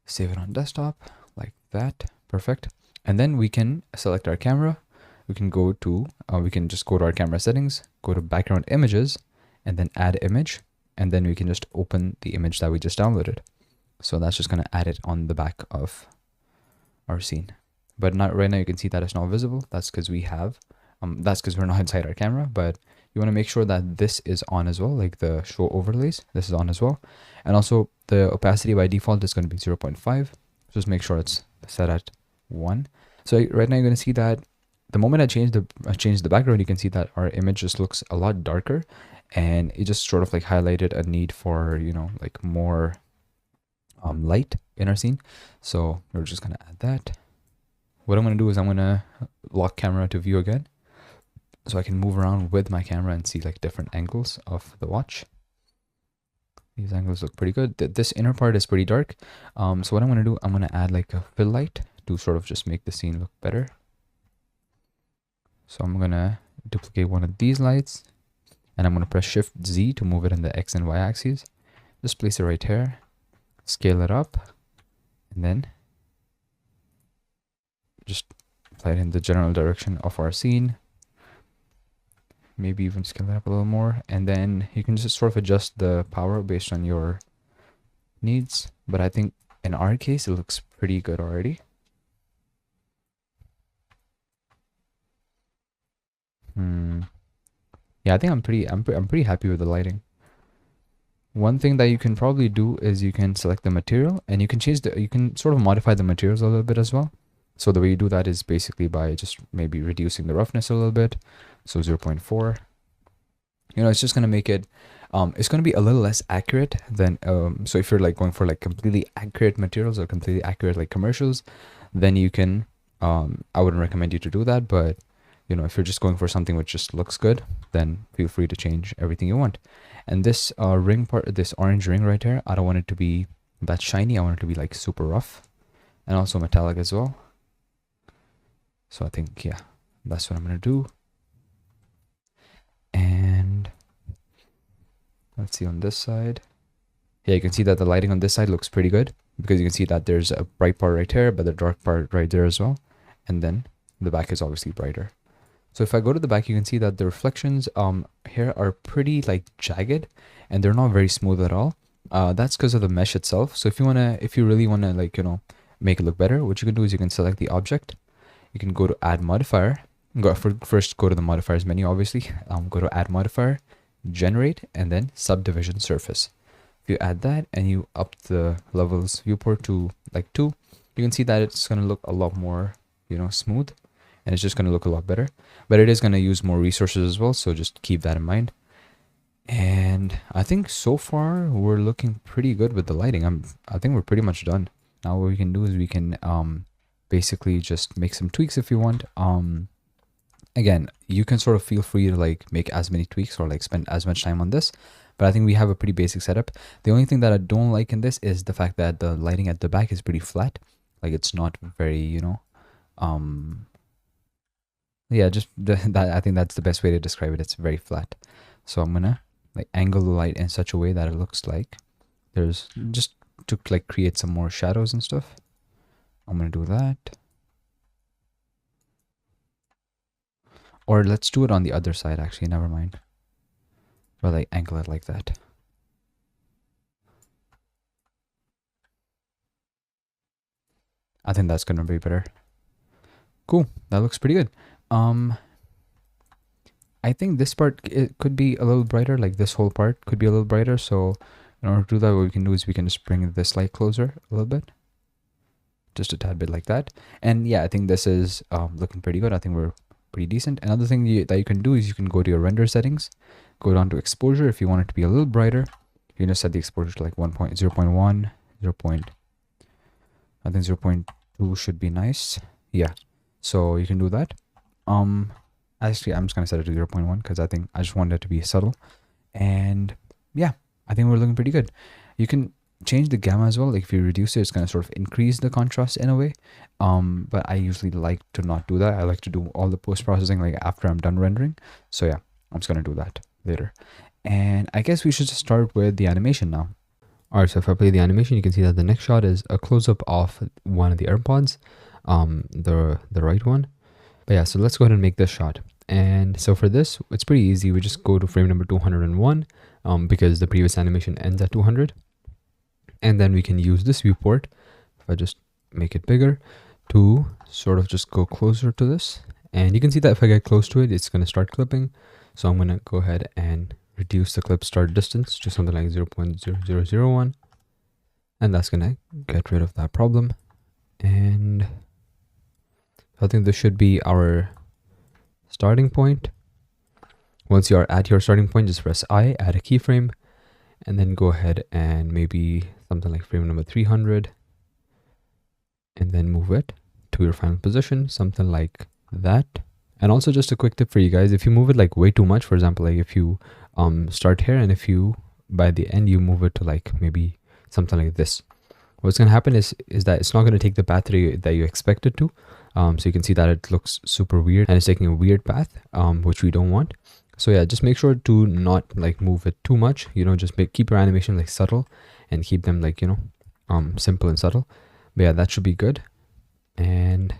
save it on desktop like that. Perfect. And then we can select our camera. We can go to, we can just go to our camera settings, go to background images, and then add image. And then we can just open the image that we just downloaded. So that's just gonna add it on the back of our scene. But not right now, you can see that it's not visible. That's because we have, that's because we're not inside our camera, but you want to make sure that this is on as well, like the show overlays, this is on as well. And also the opacity by default is going to be 0.5. Just make sure it's set at 1. So right now you're going to see that the moment I change the background, you can see that our image just looks a lot darker, and it just sort of like highlighted a need for, you know, like more light in our scene. So we're just going to add that. What I'm going to do is I'm going to lock camera to view again, so I can move around with my camera and see like different angles of the watch. These angles look pretty good. This inner part is pretty dark. So what I'm going to do, I'm going to add like a fill light to sort of just make the scene look better. So I'm going to duplicate one of these lights, and I'm going to press Shift Z to move it in the X and Y axes. Just place it right here, scale it up, and then just apply it in the general direction of our scene. Maybe even scale it up a little more, and then you can just sort of adjust the power based on your needs. But I think in our case, it looks pretty good already. Yeah, I think I'm pretty happy with the lighting. One thing that you can probably do is you can select the material, and you can you can sort of modify the materials a little bit as well. So the way you do that is basically by just maybe reducing the roughness a little bit. So 0.4, you know, it's just going to make it, it's going to be a little less accurate than, so if you're like going for like completely accurate materials or completely accurate like commercials, then you can, I wouldn't recommend you to do that. But, you know, if you're just going for something which just looks good, then feel free to change everything you want. And this ring part, this orange ring right here, I don't want it to be that shiny. I want it to be like super rough and also metallic as well. So I think, yeah, that's what I'm going to do. And let's see on this side. Yeah, you can see that the lighting on this side looks pretty good, because you can see that there's a bright part right here, but the dark part right there as well. And then the back is obviously brighter. So if I go to the back, you can see that the reflections here are pretty like jagged, and they're not very smooth at all. That's because of the mesh itself. So if you really want to like, you know, make it look better, what you can do is you can select the object. You can go to add modifier. First go to the modifiers menu, obviously. Go to add modifier, generate, and then subdivision surface. If you add that and you up the levels viewport to like 2, you can see that it's going to look a lot more, you know, smooth, and it's just going to look a lot better. But it is going to use more resources as well, so just keep that in mind. And I think so far we're looking pretty good with the lighting. I think we're pretty much done. Now what we can do is we can basically just make some tweaks if you want. Again, you can sort of feel free to like make as many tweaks or like spend as much time on this, but I think we have a pretty basic setup. The only thing that I don't like in this is the fact that the lighting at the back is pretty flat. Like it's not very, you know, yeah, just that, I think that's the best way to describe it. It's very flat. So I'm gonna like angle the light in such a way that it looks like there's just to like create some more shadows and stuff. I'm gonna do that. Or let's do it on the other side, actually, never mind. Or like angle it like that. I think that's gonna be better. Cool, that looks pretty good. I think this part, it could be a little brighter, like this whole part could be a little brighter. So in order to do that, what we can do is we can just bring this light closer a little bit. Just a tad bit like that. And yeah, I think this is looking pretty good. I think we're pretty decent. Another thing that you can do is you can go to your render settings, go down to exposure. If you want it to be a little brighter, you can just set the exposure to like 1.0.1, 0. I think 0.2 should be nice. Yeah, so you can do that. Actually, I'm just gonna set it to 0.1 because I think I just want it to be subtle. And yeah, I think we're looking pretty good. You can change the gamma as well. Like if you reduce it, it's gonna sort of increase the contrast in a way. But I usually like to not do that. I like to do all the post-processing like after I'm done rendering. So yeah, I'm just gonna do that later. And I guess we should just start with the animation now. Alright, so if I play the animation, you can see that the next shot is a close-up of one of the AirPods, the right one. But yeah, so let's go ahead and make this shot. And so for this, it's pretty easy. We just go to frame number 201 because the previous animation ends at 200. And then we can use this viewport, if I just make it bigger, to sort of just go closer to this. And you can see that if I get close to it, it's going to start clipping. So I'm going to go ahead and reduce the clip start distance to something like 0.0001. And that's going to get rid of that problem. And I think this should be our starting point. Once you are at your starting point, just press I, add a keyframe, and then go ahead and maybe something like frame number 300, and then move it to your final position, something like that. And also just a quick tip for you guys, if you move it like way too much, for example, like if you start here and if you by the end you move it to like maybe something like this, what's going to happen is that it's not going to take the path that you expect it to. So you can see that it looks super weird and it's taking a weird path, which we don't want. So yeah, just make sure to not like move it too much, you know, just keep your animation like subtle and keep them like, you know, simple and subtle. But yeah, that should be good. And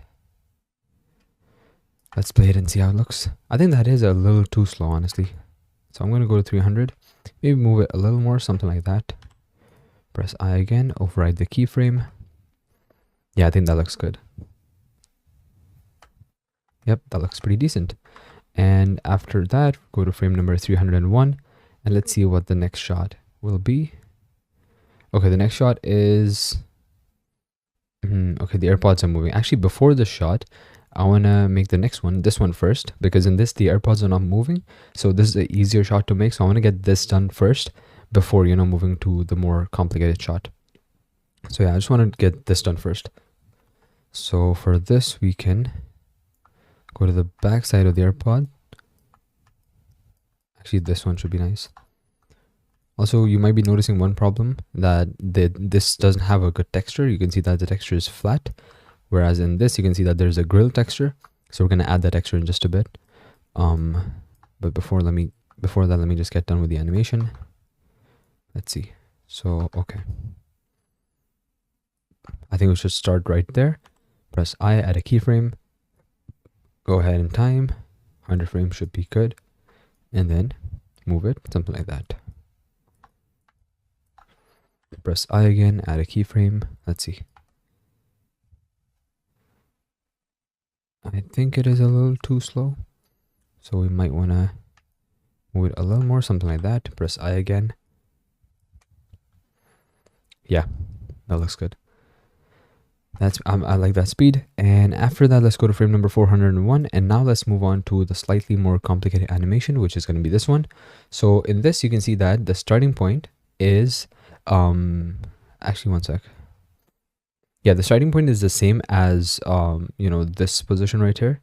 let's play it and see how it looks. I think that is a little too slow, honestly. So I'm going to go to 300, maybe move it a little more, something like that. Press I again, override the keyframe. Yeah, I think that looks good. Yep, that looks pretty decent. And after that, go to frame number 301 and let's see what the next shot will be. Okay, the next shot is okay, the AirPods are moving. Actually, before the shot, I want to make the next one, this one first, because in this the AirPods are not moving. So this is an easier shot to make. So I want to get this done first before, you know, moving to the more complicated shot. So yeah, I just want to get this done first. So for this, we can go to the back side of the AirPod. Actually, this one should be nice. Also, you might be noticing one problem, that this doesn't have a good texture. You can see that the texture is flat, whereas in this you can see that there's a grill texture. So we're going to add that texture in just a bit. But before that, let me just get done with the animation. Let's see. So okay, I think we should start right there. Press I, add a keyframe, go ahead and time 100 frames should be good, and then move it something like that. Press I again, add a keyframe. Let's see. I think it is a little too slow, so we might want to move it a little more, something like that. Press I again. Yeah, that looks good. That's I like that speed. And after that, let's go to frame number 401, and now let's move on to the slightly more complicated animation, which is going to be this one. So in this, you can see that the starting point is actually one sec. Yeah, the starting point is the same as you know, this position right here.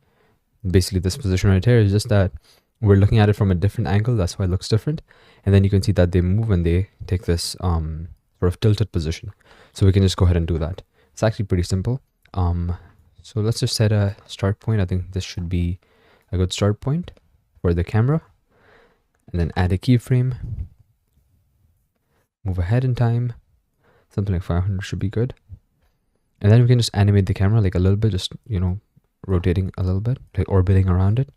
Basically this position right here is just that we're looking at it from a different angle, that's why it looks different. And then you can see that they move when they take this sort of tilted position. So we can just go ahead and do that. It's actually pretty simple. So let's just set a start point. I think this should be a good start point for the camera. And then add a keyframe, move ahead in time, something like 500 should be good. And then we can just animate the camera like a little bit, just, you know, rotating a little bit, like orbiting around it.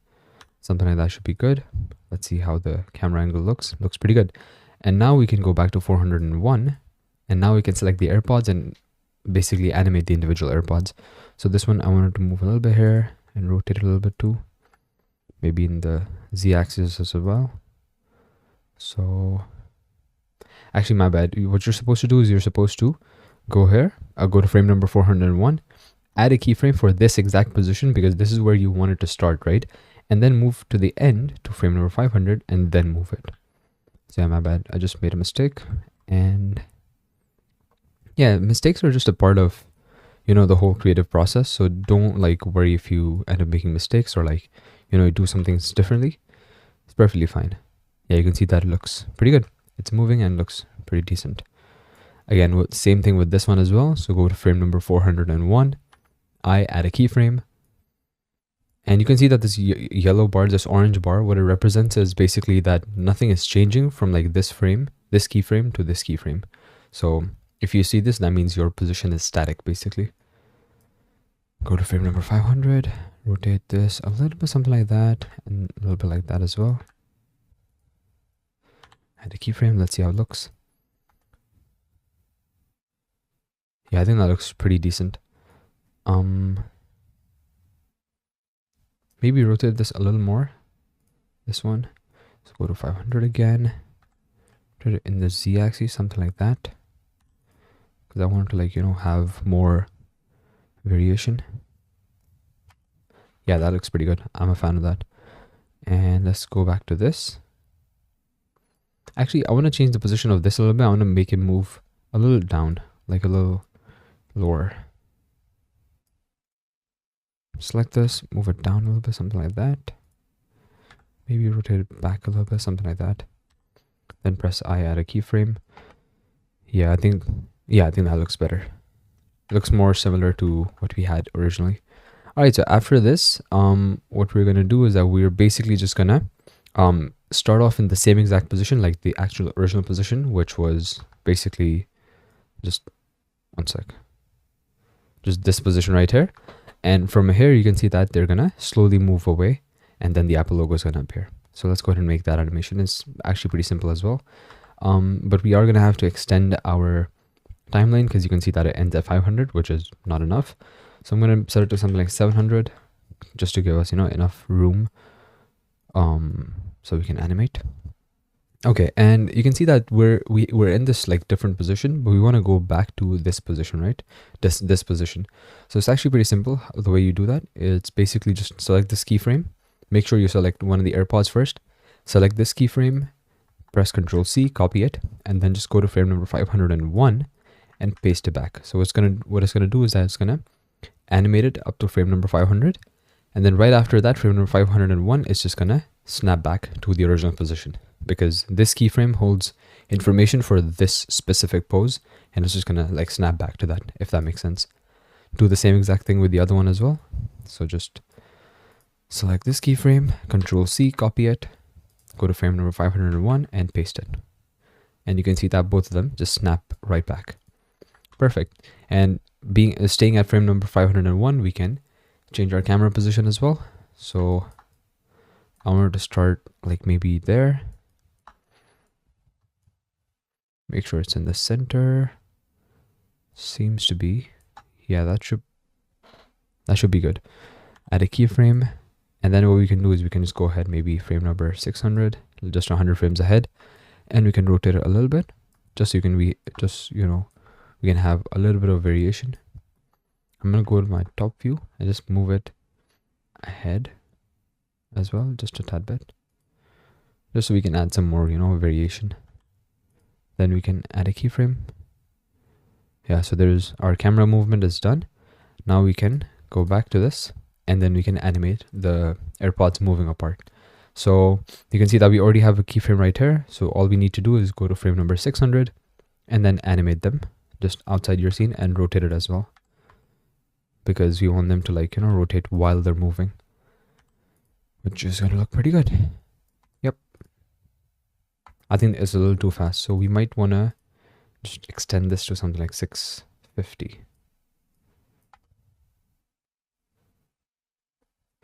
Something like that should be good. Let's see how the camera angle looks. Looks pretty good. And now we can go back to 401, and now we can select the AirPods and basically animate the individual AirPods. So this one I wanted to move a little bit here and rotate it a little bit too. Maybe in the Z-axis as well. So actually, my bad. What you're supposed to do is you're supposed to go here. I'll go to frame number 401, add a keyframe for this exact position because this is where you want it to start, right? And then move to the end to frame number 500 and then move it. So yeah, my bad. I just made a mistake. And yeah, mistakes are just a part of, you know, the whole creative process. So don't like worry if you end up making mistakes or like, you know, you do some things differently. It's perfectly fine. Yeah, you can see that it looks pretty good. It's moving and looks pretty decent. Again, same thing with this one as well. So go to frame number 401. I add a keyframe. And you can see that this yellow bar, this orange bar, what it represents is basically that nothing is changing from like this frame, this keyframe to this keyframe. So if you see this, that means your position is static basically. Go to frame number 500, rotate this a little bit, something like that, and a little bit like that as well. Add a keyframe, let's see how it looks. Yeah, I think that looks pretty decent. Maybe rotate this a little more. This one. Let's go to 500 again. Put it in the Z-axis, something like that. Because I want to, like, you know, have more variation. Yeah, that looks pretty good. I'm a fan of that. And let's go back to this. Actually, I want to change the position of this a little bit. I want to make it move a little down, like a little lower. Select this, move it down a little bit, something like that. Maybe rotate it back a little bit, something like that. Then press I, add a keyframe. Yeah, I think that looks better. It looks more similar to what we had originally. All right, so after this, what we're gonna do is that we're basically just gonna start off in the same exact position, like the actual original position, which was basically just one sec, just this position right here. And from here, you can see that they're gonna slowly move away, and then the Apple logo is gonna appear. So let's go ahead and make that animation. It's actually pretty simple as well. But we are gonna have to extend our timeline because you can see that it ends at 500, which is not enough. So I'm gonna set it to something like 700, just to give us, you know, enough room, so we can animate. Okay, and you can see that we're in this like different position, but we want to go back to this position, right? This position. So it's actually pretty simple. The way you do that, it's basically just select this keyframe. Make sure you select one of the AirPods first. Select this keyframe, press Ctrl C, copy it, and then just go to frame number 501 and paste it back. So what it's gonna do is that it's gonna animate it up to frame number 500, and then right after that, frame number 501 is just gonna snap back to the original position, because this keyframe holds information for this specific pose, and it's just gonna like snap back to that, if that makes sense. Do the same exact thing with the other one as well. So just select this keyframe, Ctrl C, copy it, go to frame number 501 and paste it. And you can see that both of them just snap right back. Perfect. And staying at frame number 501, we can change our camera position as well. So I wanted to start like maybe there. Make sure it's in the center. Seems to be. Yeah, that should be good. Add a keyframe, and then what we can do is we can just go ahead, maybe frame number 600, just 100 frames ahead, and we can rotate it a little bit, just so you can we can have a little bit of variation. I'm gonna go to my top view and just move it ahead as well, just a tad bit, just so we can add some more, variation. Then we can add a keyframe, Yeah, so there's our camera movement is done. Now we can go back to this and then we can animate the AirPods moving apart. So you can see that we already have a keyframe right here. So all we need to do is go to frame number 600 and then animate them just outside your scene and rotate it as well, because we want them to, like, you know, rotate while they're moving, which is gonna look pretty good. Yep. I think it's a little too fast, so we might wanna just extend this to something like 650.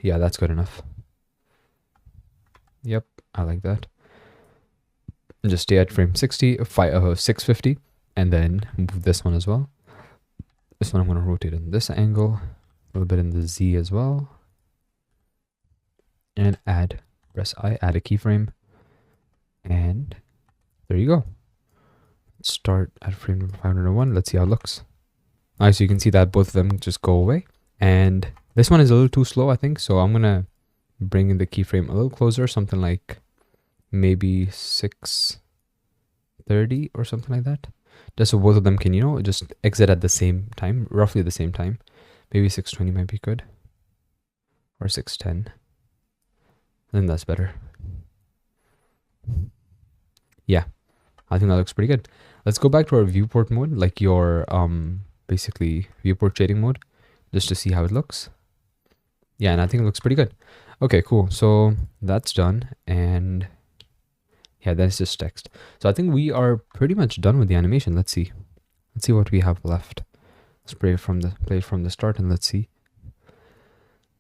Yeah, that's good enough. Yep, I like that. And just stay at frame 650, and then move this one as well. This one I'm going to rotate in this angle, a little bit in the Z as well, and press I, add a keyframe, and there you go. Let's start at frame number 501. Let's see how it looks. Alright, so you can see that both of them just go away, and this one is a little too slow, I think, so I'm gonna bring in the keyframe a little closer, something like maybe 630 or something like that, just so both of them can, you know, just exit at the same time, roughly the same time. Maybe 620 might be good, or 610. Then that's better. Yeah, I think that looks pretty good. Let's go back to our viewport mode, like your basically viewport shading mode, just to see how it looks. Yeah, and I think it looks pretty good. Okay, cool. So that's done, and yeah, that's just text. So I think we are pretty much done with the animation. Let's see what we have left. Let's play it from the start, and let's see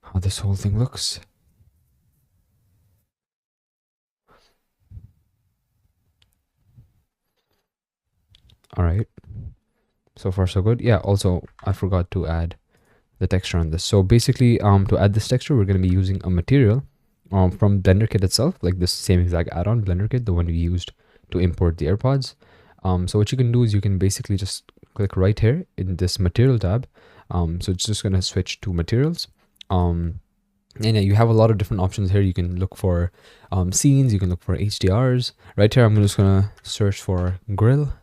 how this whole thing looks. All right, so far so good. Yeah, also I forgot to add the texture on this. So basically, to add this texture, we're going to be using a material from BlenderKit itself, like this same exact add-on BlenderKit, the one we used to import the AirPods. So what you can do is you can basically just click right here in this material tab. So it's just going to switch to materials. And yeah, you have a lot of different options here. You can look for scenes, you can look for HDRs. Right here, I'm just going to search for grill,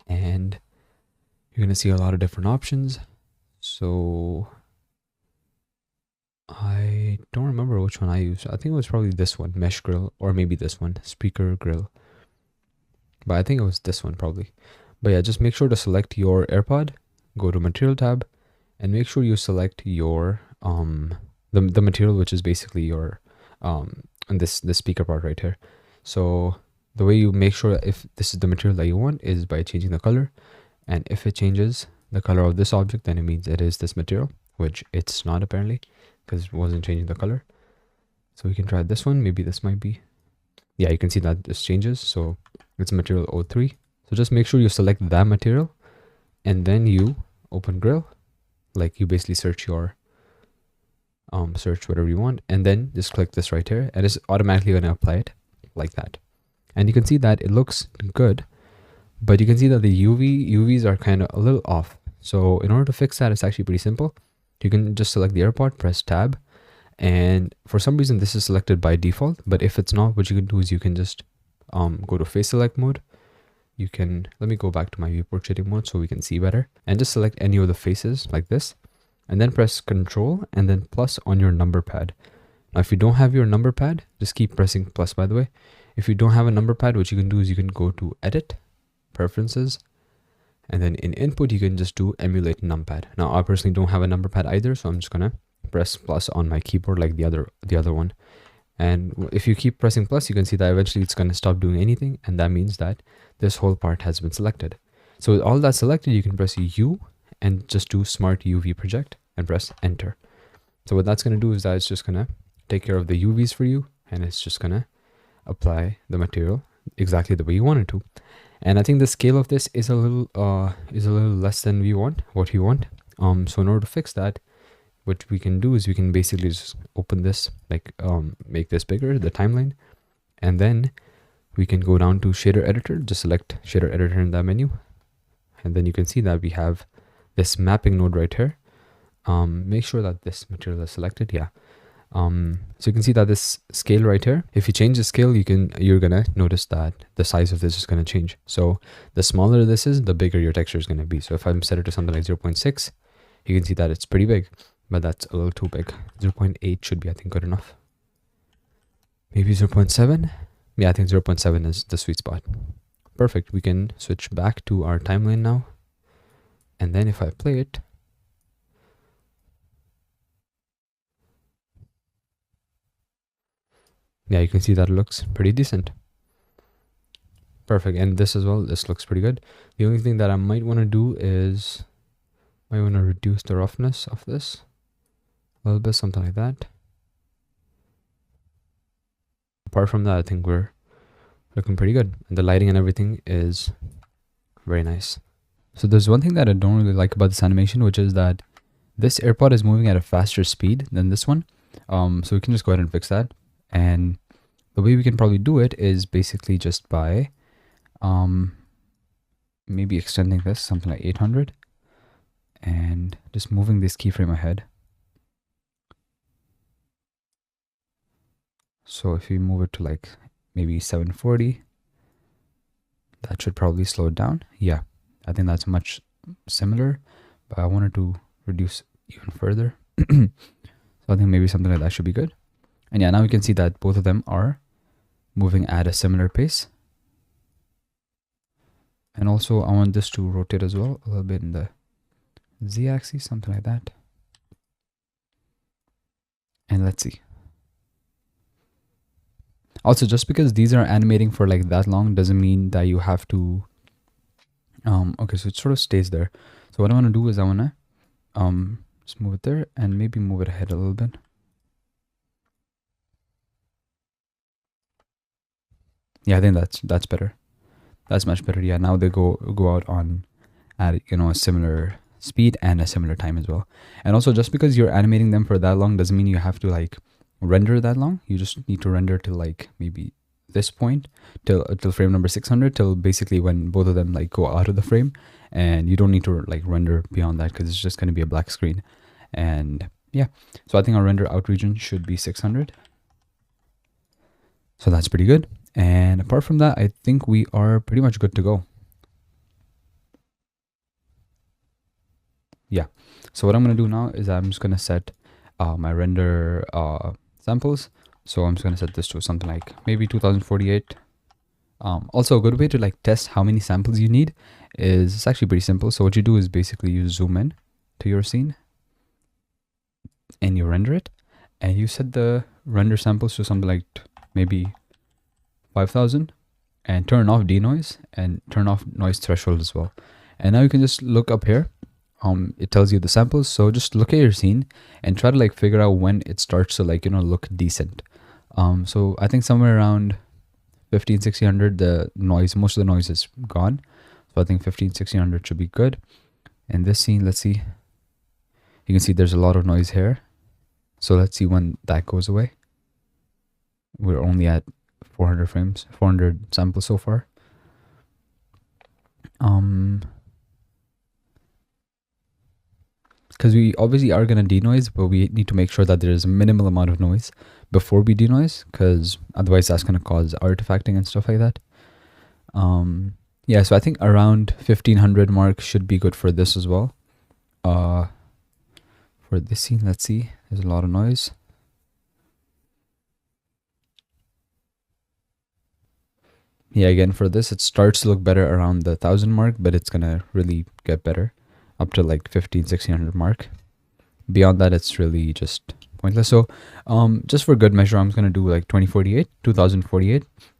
and you're going to see a lot of different options. So I don't remember which one I used. I think it was probably this one, mesh grill, or maybe this one, speaker grill. But I think it was this one probably. But yeah, just make sure to select your AirPod, go to material tab, and make sure you select your the material, which is basically your and this speaker part right here. So the way you make sure if this is the material that you want is by changing the color, and if it changes the color of this object, then it means it is this material, which it's not apparently, because it wasn't changing the color. So we can try this one. Maybe this might be. Yeah, you can see that this changes. So it's material 03. So just make sure you select that material, and then you open grill, like you basically search your search whatever you want, and then just click this right here, and it's automatically going to apply it like that. And you can see that it looks good, but you can see that the UVs are kind of a little off. So in order to fix that, it's actually pretty simple. You can just select the AirPod, press tab, and for some reason this is selected by default, but if it's not, what you can do is you can just go to face select mode. You can, let me go back to my viewport shading mode so we can see better, and just select any of the faces like this, and then press Control and then plus on your number pad. Now if you don't have your number pad, just keep pressing plus, by the way. If you don't have a number pad, what you can do is you can go to Edit, Preferences, and then in Input you can just do Emulate Numpad. Now I personally don't have a number pad either, so I'm just gonna press plus on my keyboard like the other one. And if you keep pressing plus, you can see that eventually it's gonna stop doing anything, and that means that this whole part has been selected. So with all that selected, you can press U and just do Smart UV Project and press Enter. So what that's gonna do is that it's just gonna take care of the UVs for you, and it's just gonna apply the material exactly the way you want it to. And I think the scale of this is a little less than what we want. So in order to fix that, what we can do is we can basically just open this, like make this bigger, the timeline, and then we can go down to shader editor, just select shader editor in that menu, and then you can see that we have this mapping node right here. Make sure that this material is selected, yeah. So you can see that this scale right here, if you change the scale, you're gonna notice that the size of this is gonna change. So the smaller this is, the bigger your texture is gonna be. So if I'm set it to something like 0.6, you can see that it's pretty big, but that's a little too big. 0.8 should be, I think, good enough. Maybe 0.7. Yeah, I think 0.7 is the sweet spot. Perfect. We can switch back to our timeline now. And then if I play it, yeah, you can see that it looks pretty decent. Perfect. And this as well, this looks pretty good. The only thing that I might want to do is I want to reduce the roughness of this a little bit, something like that. Apart from that, I think we're looking pretty good. And the lighting and everything is very nice. So there's one thing that I don't really like about this animation, which is that this AirPod is moving at a faster speed than this one. So we can just go ahead and fix that. And the way we can probably do it is basically just by maybe extending this something like 800 and just moving this keyframe ahead. So if we move it to like maybe 740, that should probably slow it down. Yeah, I think that's much similar, but I wanted to reduce even further. So I think maybe something like that should be good. And yeah, now we can see that both of them are moving at a similar pace. And also I want this to rotate as well, a little bit in the z-axis, something like that. And let's see. Also, just because these are animating for like that long doesn't mean that you have to okay, so it sort of stays there. So what I want to do is I want to just move it there and maybe move it ahead a little bit. Yeah, I think that's better. That's much better. Yeah, now they go out on at a similar speed and a similar time as well. And also, just because you're animating them for that long doesn't mean you have to like render that long. You just need to render till like maybe this point till frame number 600, till basically when both of them like go out of the frame, and you don't need to like render beyond that because it's just going to be a black screen. And yeah, so I think our render out region should be 600. So that's pretty good. And apart from that, I think we are pretty much good to go. Yeah, so what I'm going to do now is I'm just going to set my render samples. So I'm just going to set this to something like maybe 2048. Also, a good way to like test how many samples you need is it's actually pretty simple. So what you do is basically you zoom in to your scene and you render it, and you set the render samples to something like maybe 5000 and turn off denoise and turn off noise threshold as well. And now you can just look up here. It tells you the samples. So just look at your scene and try to like figure out when it starts to like, look decent. So I think somewhere around 1500-1600, the noise, most of the noise is gone. So I think 1500-1600 should be good. And this scene, let's see. You can see there's a lot of noise here. So let's see when that goes away. We're only at 400 frames, 400 samples so far. Because we obviously are going to denoise, but we need to make sure that there is a minimal amount of noise before we denoise, because otherwise that's going to cause artifacting and stuff like that. Yeah, so I think around 1500 mark should be good for this as well. For this scene, let's see, there's a lot of noise. Yeah, again, for this, it starts to look better around the 1000 mark, but it's going to really get better up to like 1500-1600 mark. Beyond that, it's really just pointless. So just for good measure, I'm just going to do like 2048.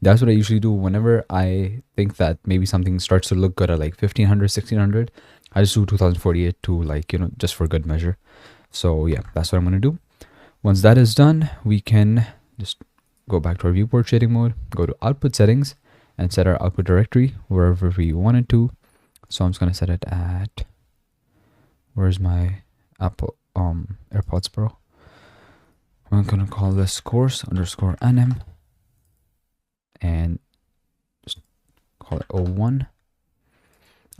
That's what I usually do whenever I think that maybe something starts to look good at like 1500-1600. I just do 2048 to like, just for good measure. So yeah, that's what I'm going to do. Once that is done, we can just go back to our viewport shading mode, go to output settings, and set our output directory wherever we want it to. So I'm just going to set it at, where's my Apple AirPods Pro? I'm going to call this course_nm and just call it 01.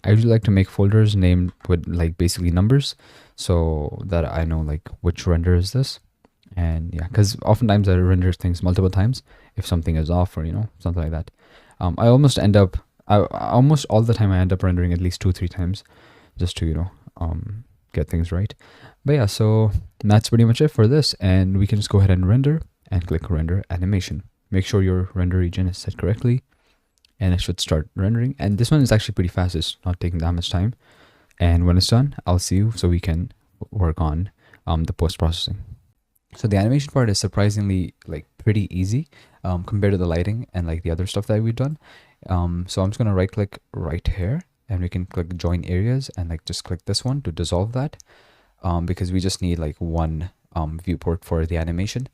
I usually like to make folders named with like basically numbers so that I know like which render is this. And yeah, because oftentimes I render things multiple times if something is off, or something like that. I almost all the time I end up rendering at least 2-3 times just to get things right. But yeah, so that's pretty much it for this, and we can just go ahead and render and click render animation. Make sure your render region is set correctly, and it should start rendering. And this one is actually pretty fast, it's not taking that much time. And when it's done, I'll see you so we can work on the post-processing. So the animation part is surprisingly like pretty easy compared to the lighting and like the other stuff that we've done. So I'm just gonna right click right here, and we can click join areas and like just click this one to dissolve that, because we just need like one viewport for the animation.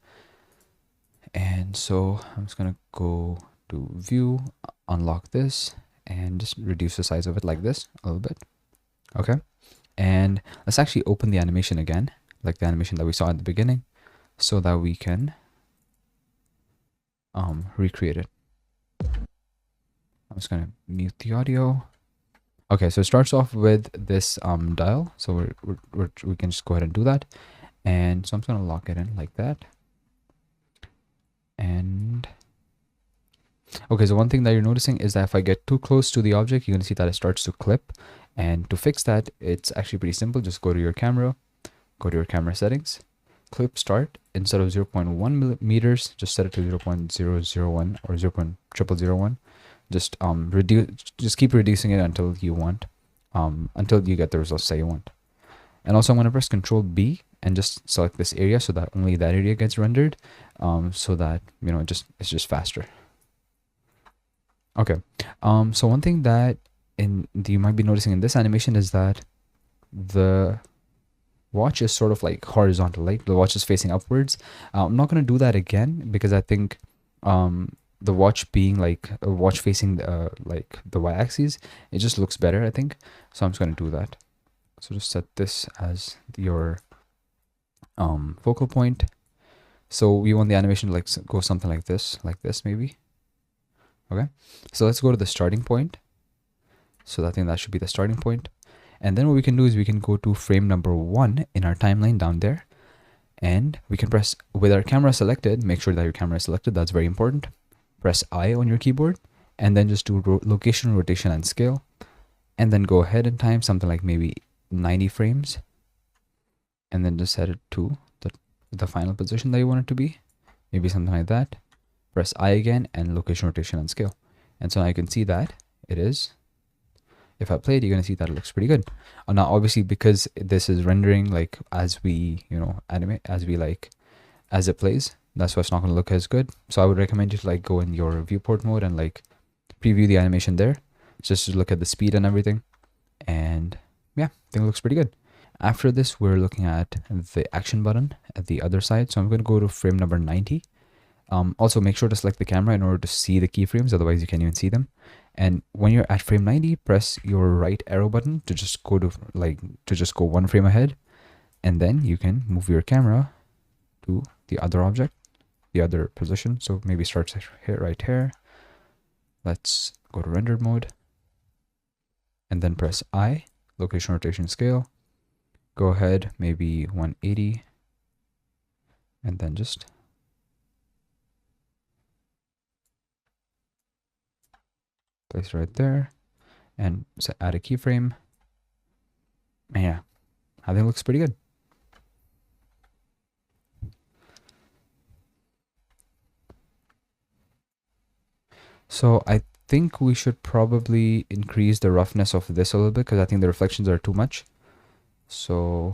And so I'm just gonna go to view, unlock this, and just reduce the size of it like this a little bit. Okay, and let's actually open the animation again, like the animation that we saw at the beginning, so that we can recreate it. I'm just gonna mute the audio. Okay, so it starts off with this dial, so we can just go ahead and do that. And so I'm just gonna lock it in like that. And okay, so one thing that you're noticing is that if I get too close to the object, you're gonna see that it starts to clip. And to fix that, it's actually pretty simple. Just go to your camera, go to your camera settings, clip start. Instead of 0.1 millimeters, just set it to 0.001 or 0.0001. Just just keep reducing it until you want, until you get the results that you want. And also I'm going to press Control B and just select this area so that only that area gets rendered, so that it's just faster. Okay, so one thing that you might be noticing in this animation is that the watch is sort of like horizontal, like the watch is facing upwards. I'm not going to do that again because I think the watch being like a watch facing like the y-axis, it just looks better, I think. So I'm just going to do that. So just set this as your focal point. So we want the animation to like go something like this maybe. Okay, so let's go to the starting point. So I think that should be the starting point. And then what we can do is we can go to frame number 1 in our timeline down there, and we can press, with our camera selected, make sure that your camera is selected, that's very important. Press I on your keyboard, and then just do location, rotation, and scale, and then go ahead and time something like maybe 90 frames, and then just set it to the final position that you want it to be, maybe something like that. Press I again, and location, rotation, and scale. And so now you can see that it is, if I play it, you're going to see that it looks pretty good. Now, obviously, because this is rendering like as we, animate, as it plays, that's why it's not going to look as good. So I would recommend you to like go in your viewport mode and like preview the animation there, just to look at the speed and everything. And yeah, I think it looks pretty good. After this, we're looking at the action button at the other side. So I'm going to go to frame number 90. Also, make sure to select the camera in order to see the keyframes, otherwise you can't even see them. And when you're at frame 90, press your right arrow button to just go to one frame ahead, and then you can move your camera to the other object, the other position. So maybe starts here, right here. Let's go to render mode, and then press I, location, rotation, scale. Go ahead, maybe 180, and then just place right there, and add a keyframe. And yeah, I think it looks pretty good. So I think we should probably increase the roughness of this a little bit, because I think the reflections are too much. So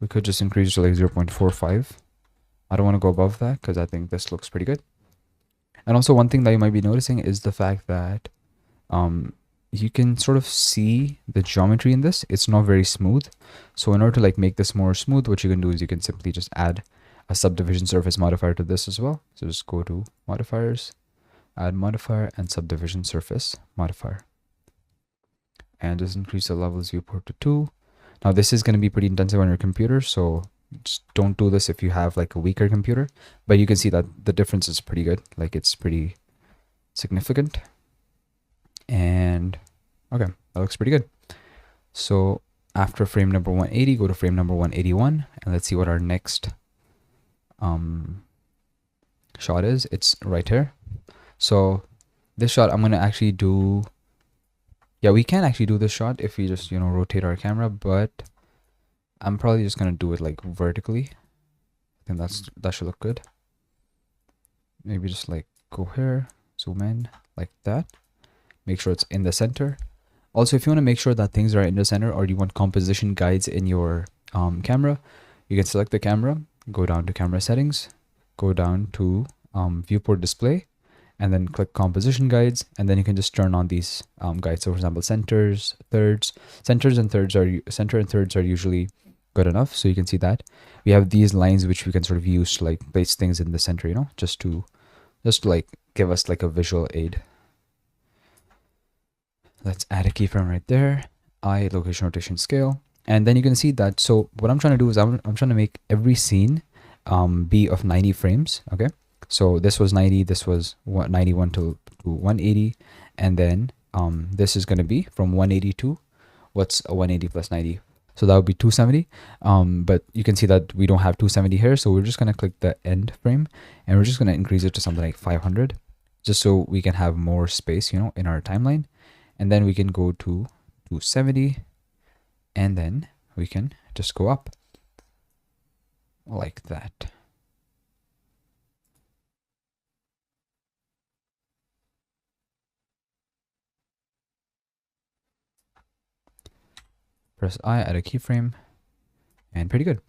we could just increase to like 0.45. I don't want to go above that because I think this looks pretty good. And also one thing that you might be noticing is the fact that you can sort of see the geometry in this. It's not very smooth. So in order to like make this more smooth, what you can do is you can simply just add a subdivision surface modifier to this as well. So just go to modifiers, add modifier, and subdivision surface modifier. And just increase the levels viewport to 2. Now this is going to be pretty intensive on your computer, so just don't do this if you have like a weaker computer, but you can see that the difference is pretty good. Like it's pretty significant. And okay, that looks pretty good. So after frame number 180, go to frame number 181, and let's see what our next shot is. It's right here. So this shot I'm gonna actually do, yeah, we can actually do this shot if we just, you know, rotate our camera, but I'm probably just gonna do it like vertically. I think that should look good. Maybe just like go here, zoom in like that, make sure it's in the center. Also, if you want to make sure that things are in the center, or you want composition guides in your camera, you can select the camera, go down to camera settings, go down to viewport display, and then click composition guides, and then you can just turn on these guides. So for example, center and thirds are usually good enough. So you can see that we have these lines which we can sort of use to like place things in the center, you know, just to like give us like a visual aid. Let's add a keyframe right there. Location, rotation, scale. And then you can see that. So what I'm trying to do is I'm trying to make every scene be of 90 frames. Okay. So this was 90, this was 91 to 180. And then this is going to be from 180 to, what's a 180 plus 90? So that would be 270. But you can see that we don't have 270 here. So we're just going to click the end frame, and we're just going to increase it to something like 500, just so we can have more space, you know, in our timeline. And then we can go to 270, and then we can just go up like that. Press I, add a keyframe, and pretty good.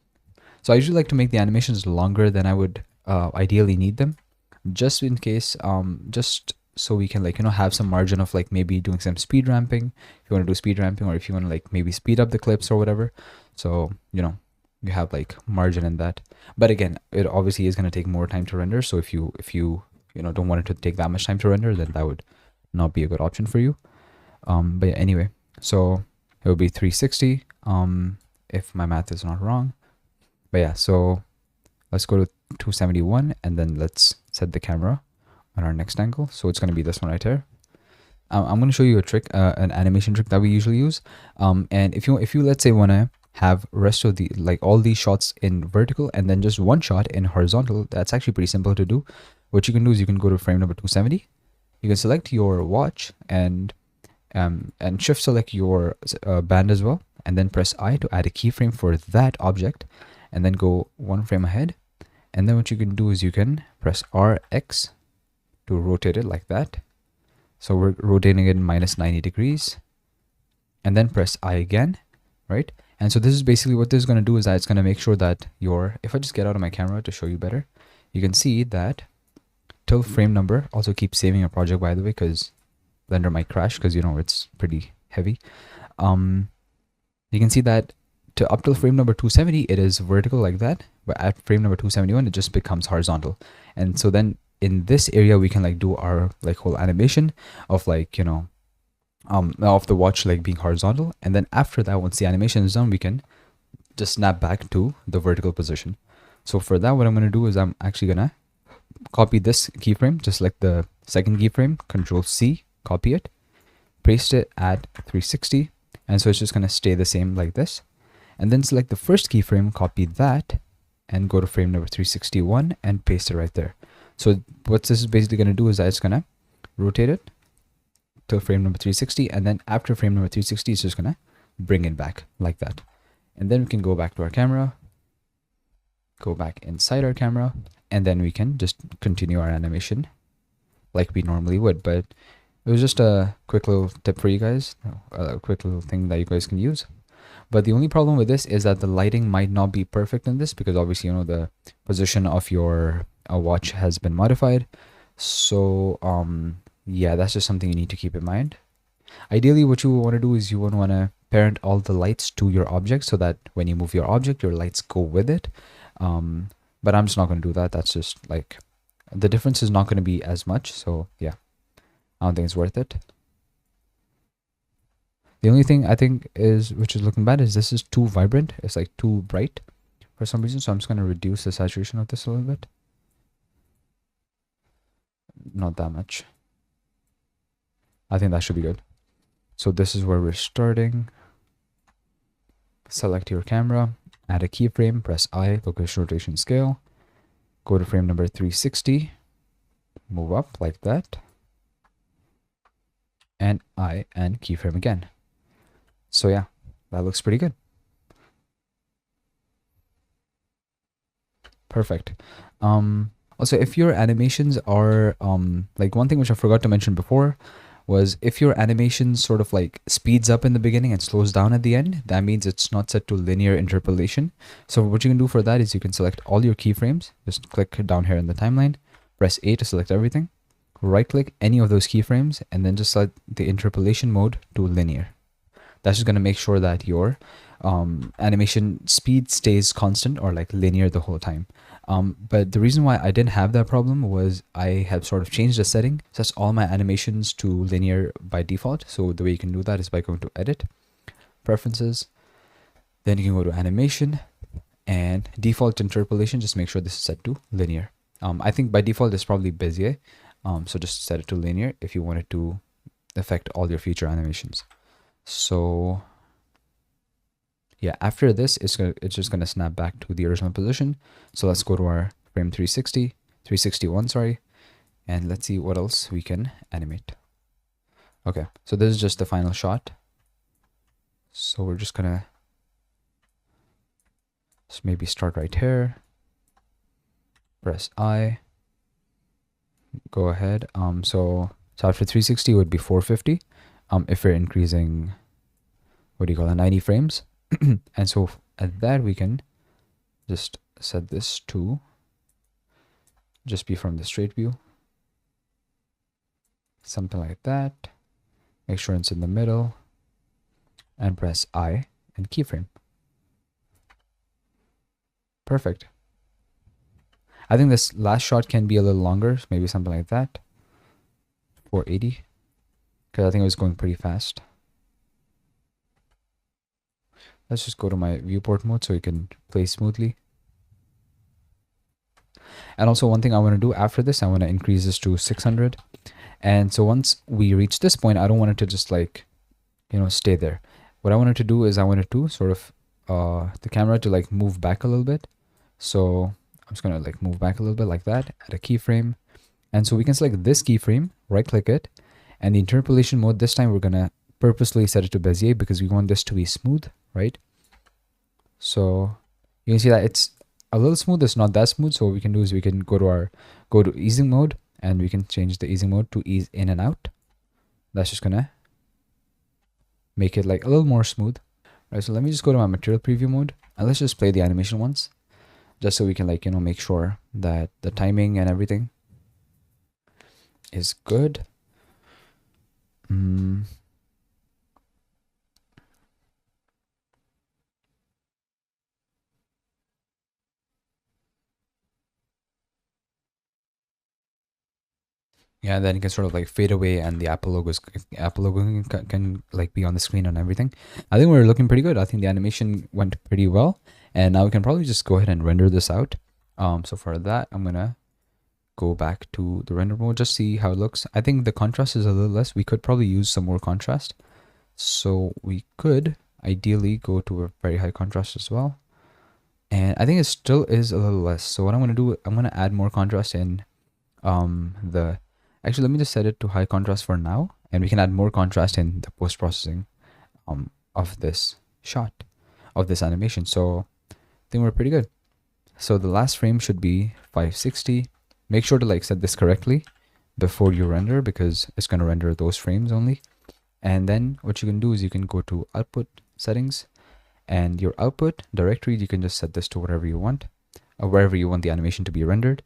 So I usually like to make the animations longer than I would ideally need them, just in case, just so we can, like, you know, have some margin of like maybe doing some speed ramping if you want to do speed ramping, or if you want to like maybe speed up the clips or whatever. So, you know, you have like margin in that. But again, it obviously is going to take more time to render. So if you know, don't want it to take that much time to render, then that would not be a good option for you. But yeah, anyway, so it would be 360 if my math is not wrong. But yeah, so let's go to 271, and then let's set the camera on our next angle. So it's going to be this one right here. I'm going to show you a trick, an animation trick that we usually use. And if you let's say want to have rest of the, like all these shots in vertical and then just one shot in horizontal, that's actually pretty simple to do. What you can do is you can go to frame number 270. You can select your watch and shift select your band as well, and then press I to add a keyframe for that object, and then go one frame ahead. And then what you can do is you can press RX to rotate it like that. So we're rotating it minus 90 degrees, and then press I again, right? And so this is basically what this is going to do, is that it's going to make sure that if I just get out of my camera to show you better, you can see that till frame number, also keep saving your project by the way, because Blender might crash because, you know, it's pretty heavy. You can see that up till frame number 270 it is vertical like that, but at frame number 271 it just becomes horizontal. And so then in this area we can like do our like whole animation of like, you know, of the watch like being horizontal. And then after that, once the animation is done, we can just snap back to the vertical position. So for that, what I'm going to do is I'm actually going to copy this keyframe, just like the second keyframe, Control C, copy it, paste it at 360. And so it's just going to stay the same like this. And then select the first keyframe, copy that, and go to frame number 361 and paste it right there. So what this is basically going to do is that it's going to rotate it till frame number 360, and then after frame number 360 it's just going to bring it back like that. And then we can go back to our camera, go back inside our camera, and then we can just continue our animation like we normally would. But it was just a quick little tip for you guys, a quick little thing that you guys can use. But the only problem with this is that the lighting might not be perfect in this, because obviously, you know, the position of your watch has been modified. So yeah, that's just something you need to keep in mind. Ideally, what you want to do is you want to parent all the lights to your object, so that when you move your object, your lights go with it. But I'm just not going to do that. That's just like, the difference is not going to be as much. So yeah, I don't think it's worth it. The only thing I think which is looking bad, is this is too vibrant. It's like too bright for some reason. So I'm just going to reduce the saturation of this a little bit. Not that much. I think that should be good. So this is where we're starting. select your camera, add a keyframe, press I, location rotation scale, go to frame number 360, move up like that, and I and keyframe again. So yeah, that looks pretty good. Perfect. Also, if your animations are like, one thing which I forgot to mention before was, if your animation sort of like speeds up in the beginning and slows down at the end, that means it's not set to linear interpolation. So what you can do for that is you can select all your keyframes, just click down here in the timeline, press A to select everything, right click any of those keyframes, and then just set the interpolation mode to linear. That's just going to make sure that your animation speed stays constant or like linear the whole time. But the reason why I didn't have that problem was I have sort of changed the setting, sets all my animations to linear by default. So the way you can do that is by going to Edit, Preferences, then you can go to Animation, and Default Interpolation. Just make sure this is set to linear. I think by default it's probably Bezier, so just set it to linear if you want it to affect all your future animations. So yeah, after this, it's just gonna snap back to the original position. So let's go to our frame 361, sorry, and let's see what else we can animate. Okay, so this is just the final shot. So we're just gonna maybe start right here. Press I. Go ahead. So after 360 would be 450. If we're increasing, what do you call it, 90 frames. And so at that, we can just set this to just be from the straight view, something like that. Make sure it's in the middle, and press I and keyframe. Perfect. I think this last shot can be a little longer, maybe something like that, 480, because I think it was going pretty fast. Let's just go to my viewport mode so we can play smoothly. And also, one thing I want to do after this, I want to increase this to 600. And so once we reach this point, I don't want it to just like, stay there. What I wanted to do is I wanted to sort of the camera to like move back a little bit. So I'm just gonna like move back a little bit like that, add a keyframe. And so we can select this keyframe, right click it, and the interpolation mode, this time we're gonna purposely set it to Bezier because we want this to be smooth, right? So you can see that it's a little smooth, it's not that smooth. So what we can do is we can go to easing mode, and we can change the easing mode to ease in and out. That's just gonna make it like a little more smooth. Right, so let me just go to my material preview mode, and let's just play the animation once, just so we can like, make sure that the timing and everything is good. Yeah, then you can sort of like fade away, and the Apple logo can like be on the screen and everything. I think we're looking pretty good. I think the animation went pretty well, and now we can probably just go ahead and render this out. So for that, I'm gonna go back to the render mode, just see how it looks. I think the contrast is a little less. We could probably use some more contrast. So we could ideally go to a very high contrast as well. And I think it still is a little less. So what I'm gonna do, I'm gonna add more contrast in actually, let me just set it to high contrast for now, and we can add more contrast in the post-processing of this shot, of this animation. So I think we're pretty good. So the last frame should be 560. Make sure to like set this correctly before you render, because it's going to render those frames only. And then what you can do is you can go to output settings, and your output directory, you can just set this to whatever you want, or wherever you want the animation to be rendered.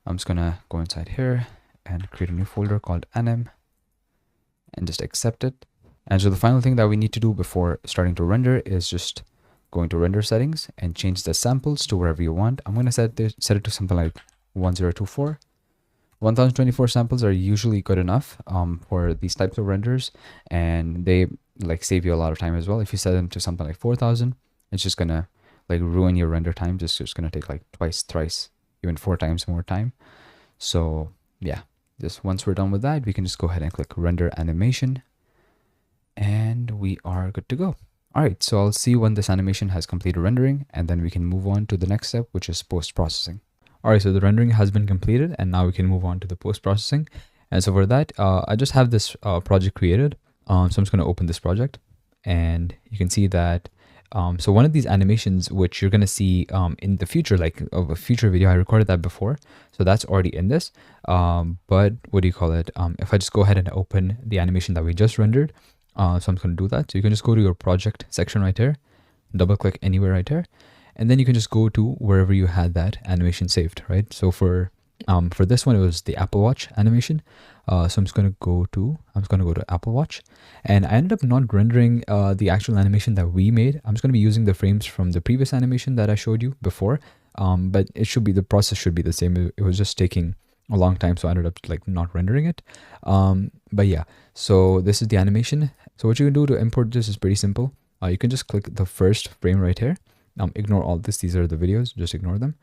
I'm just going to go inside here and create a new folder called anim, and just accept it. And so the final thing that we need to do before starting to render is just going to render settings and change the samples to wherever you want. I'm going to set it to something like 1024. 1024 samples are usually good enough for these types of renders, and they like save you a lot of time as well. If you set them to something like 4000, it's just gonna like ruin your render time. Just gonna take like twice, thrice, even 4 times more time. So yeah, just once we're done with that, we can just go ahead and click render animation, and we are good to go. All right, so I'll see when this animation has completed rendering, and then we can move on to the next step, which is post-processing. All right, so the rendering has been completed, and now we can move on to the post-processing. And so for that, I just have this project created. So I'm just going to open this project, and you can see that. So one of these animations, which you're going to see in the future, like of a future video, I recorded that before. So that's already in this. But what do you call it? If I just go ahead and open the animation that we just rendered, so I'm just going to do that. So you can just go to your project section right here, double click anywhere right here, and then you can just go to wherever you had that animation saved, right? So for this one, it was the Apple Watch animation. So I'm just going to go to Apple Watch, and I ended up not rendering the actual animation that we made. I'm just going to be using the frames from the previous animation that I showed you before. But the process should be the same. It was just taking a long time, so I ended up like not rendering it. But yeah, so this is the animation. So what you can do to import this is pretty simple. You can just click the first frame right here. Ignore all this. These are the videos. Just ignore them.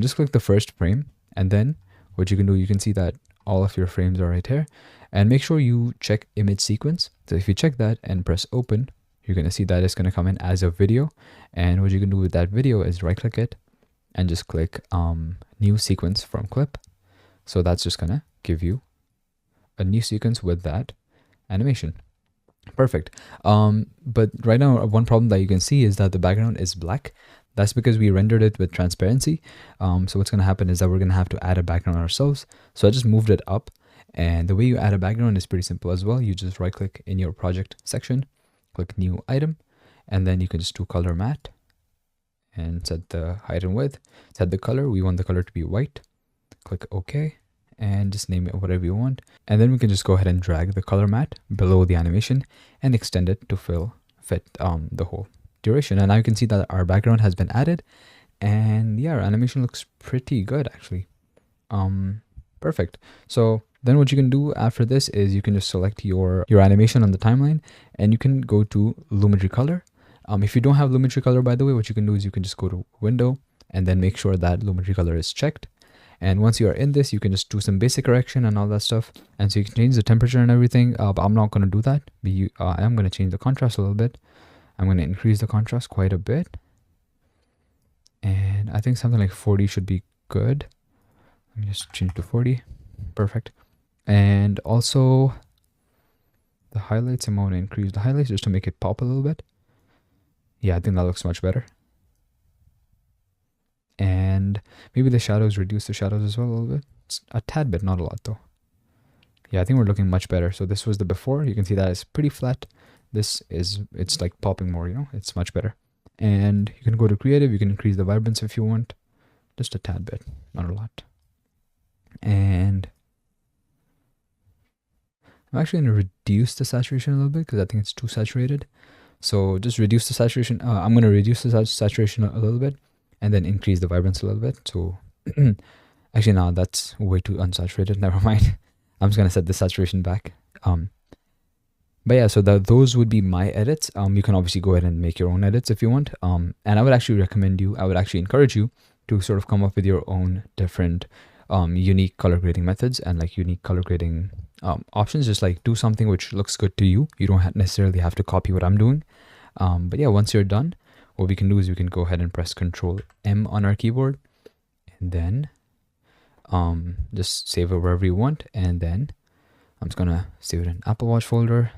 Just click the first frame, and then what you can do, you can see that all of your frames are right here, and make sure you check image sequence. So if you check that and press open, you're going to see that it's going to come in as a video. And what you can do with that video is right click it and just click new sequence from clip. So that's just going to give you a new sequence with that animation. Perfect. But right now, one problem that you can see is that the background is black. That's because we rendered it with transparency. So what's going to happen is that we're going to have to add a background ourselves. So I just moved it up. And the way you add a background is pretty simple as well. You just right click in your project section, click new item, and then you can just do color matte and set the height and width, set the color. We want the color to be white. Click OK, and just name it whatever you want. And then we can just go ahead and drag the color matte below the animation and extend it to fit the whole duration. And now you can see that our background has been added, and yeah, our animation looks pretty good actually. Perfect. So then what you can do after this is you can just select your animation on the timeline, and you can go to Lumetri color. If you don't have Lumetri color, by the way, what you can do is you can just go to window and then make sure that Lumetri color is checked. And once you are in this, you can just do some basic correction and all that stuff. And so you can change the temperature and everything, but I'm not going to do that. I am going to change the contrast a little bit. I'm going to increase the contrast quite a bit. And I think something like 40 should be good. Let me just change to 40. Perfect. And also the highlights, I'm going to increase the highlights just to make it pop a little bit. Yeah, I think that looks much better. And maybe the shadows, reduce the shadows as well a little bit. It's a tad bit, not a lot though. Yeah, I think we're looking much better. So this was the before. You can see that it's pretty flat. It's like popping more, you know, it's much better. And you can go to creative. You can increase the vibrance if you want. Just a tad bit, not a lot. And I'm actually going to reduce the saturation a little bit because I think it's too saturated. So just reduce the saturation. I'm going to reduce the saturation a little bit and then increase the vibrance a little bit. So actually, no, that's way too unsaturated. Never mind. I'm just going to set the saturation back. But yeah, so those would be my edits. You can obviously go ahead and make your own edits if you want. And I would actually encourage you to sort of come up with your own different unique color grading methods and like unique color grading options. Just like do something which looks good to you. You don't necessarily have to copy what I'm doing. But yeah, once you're done, what we can do is we can go ahead and press Control M on our keyboard, and then just save it wherever you want. And then I'm just gonna save it in Apple Watch folder,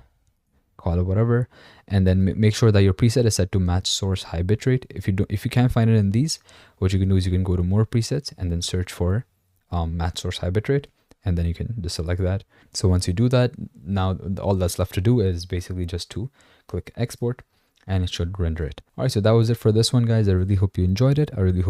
call it whatever, and then make sure that your preset is set to match source high bitrate. If you can't find it in these, what you can do is you can go to more presets and then search for match source high bitrate, and then you can just select that. So once you do that, now all that's left to do is basically just to click export, and it should render it. All right, so that was it for this one, guys. I really hope you enjoyed it. I really hope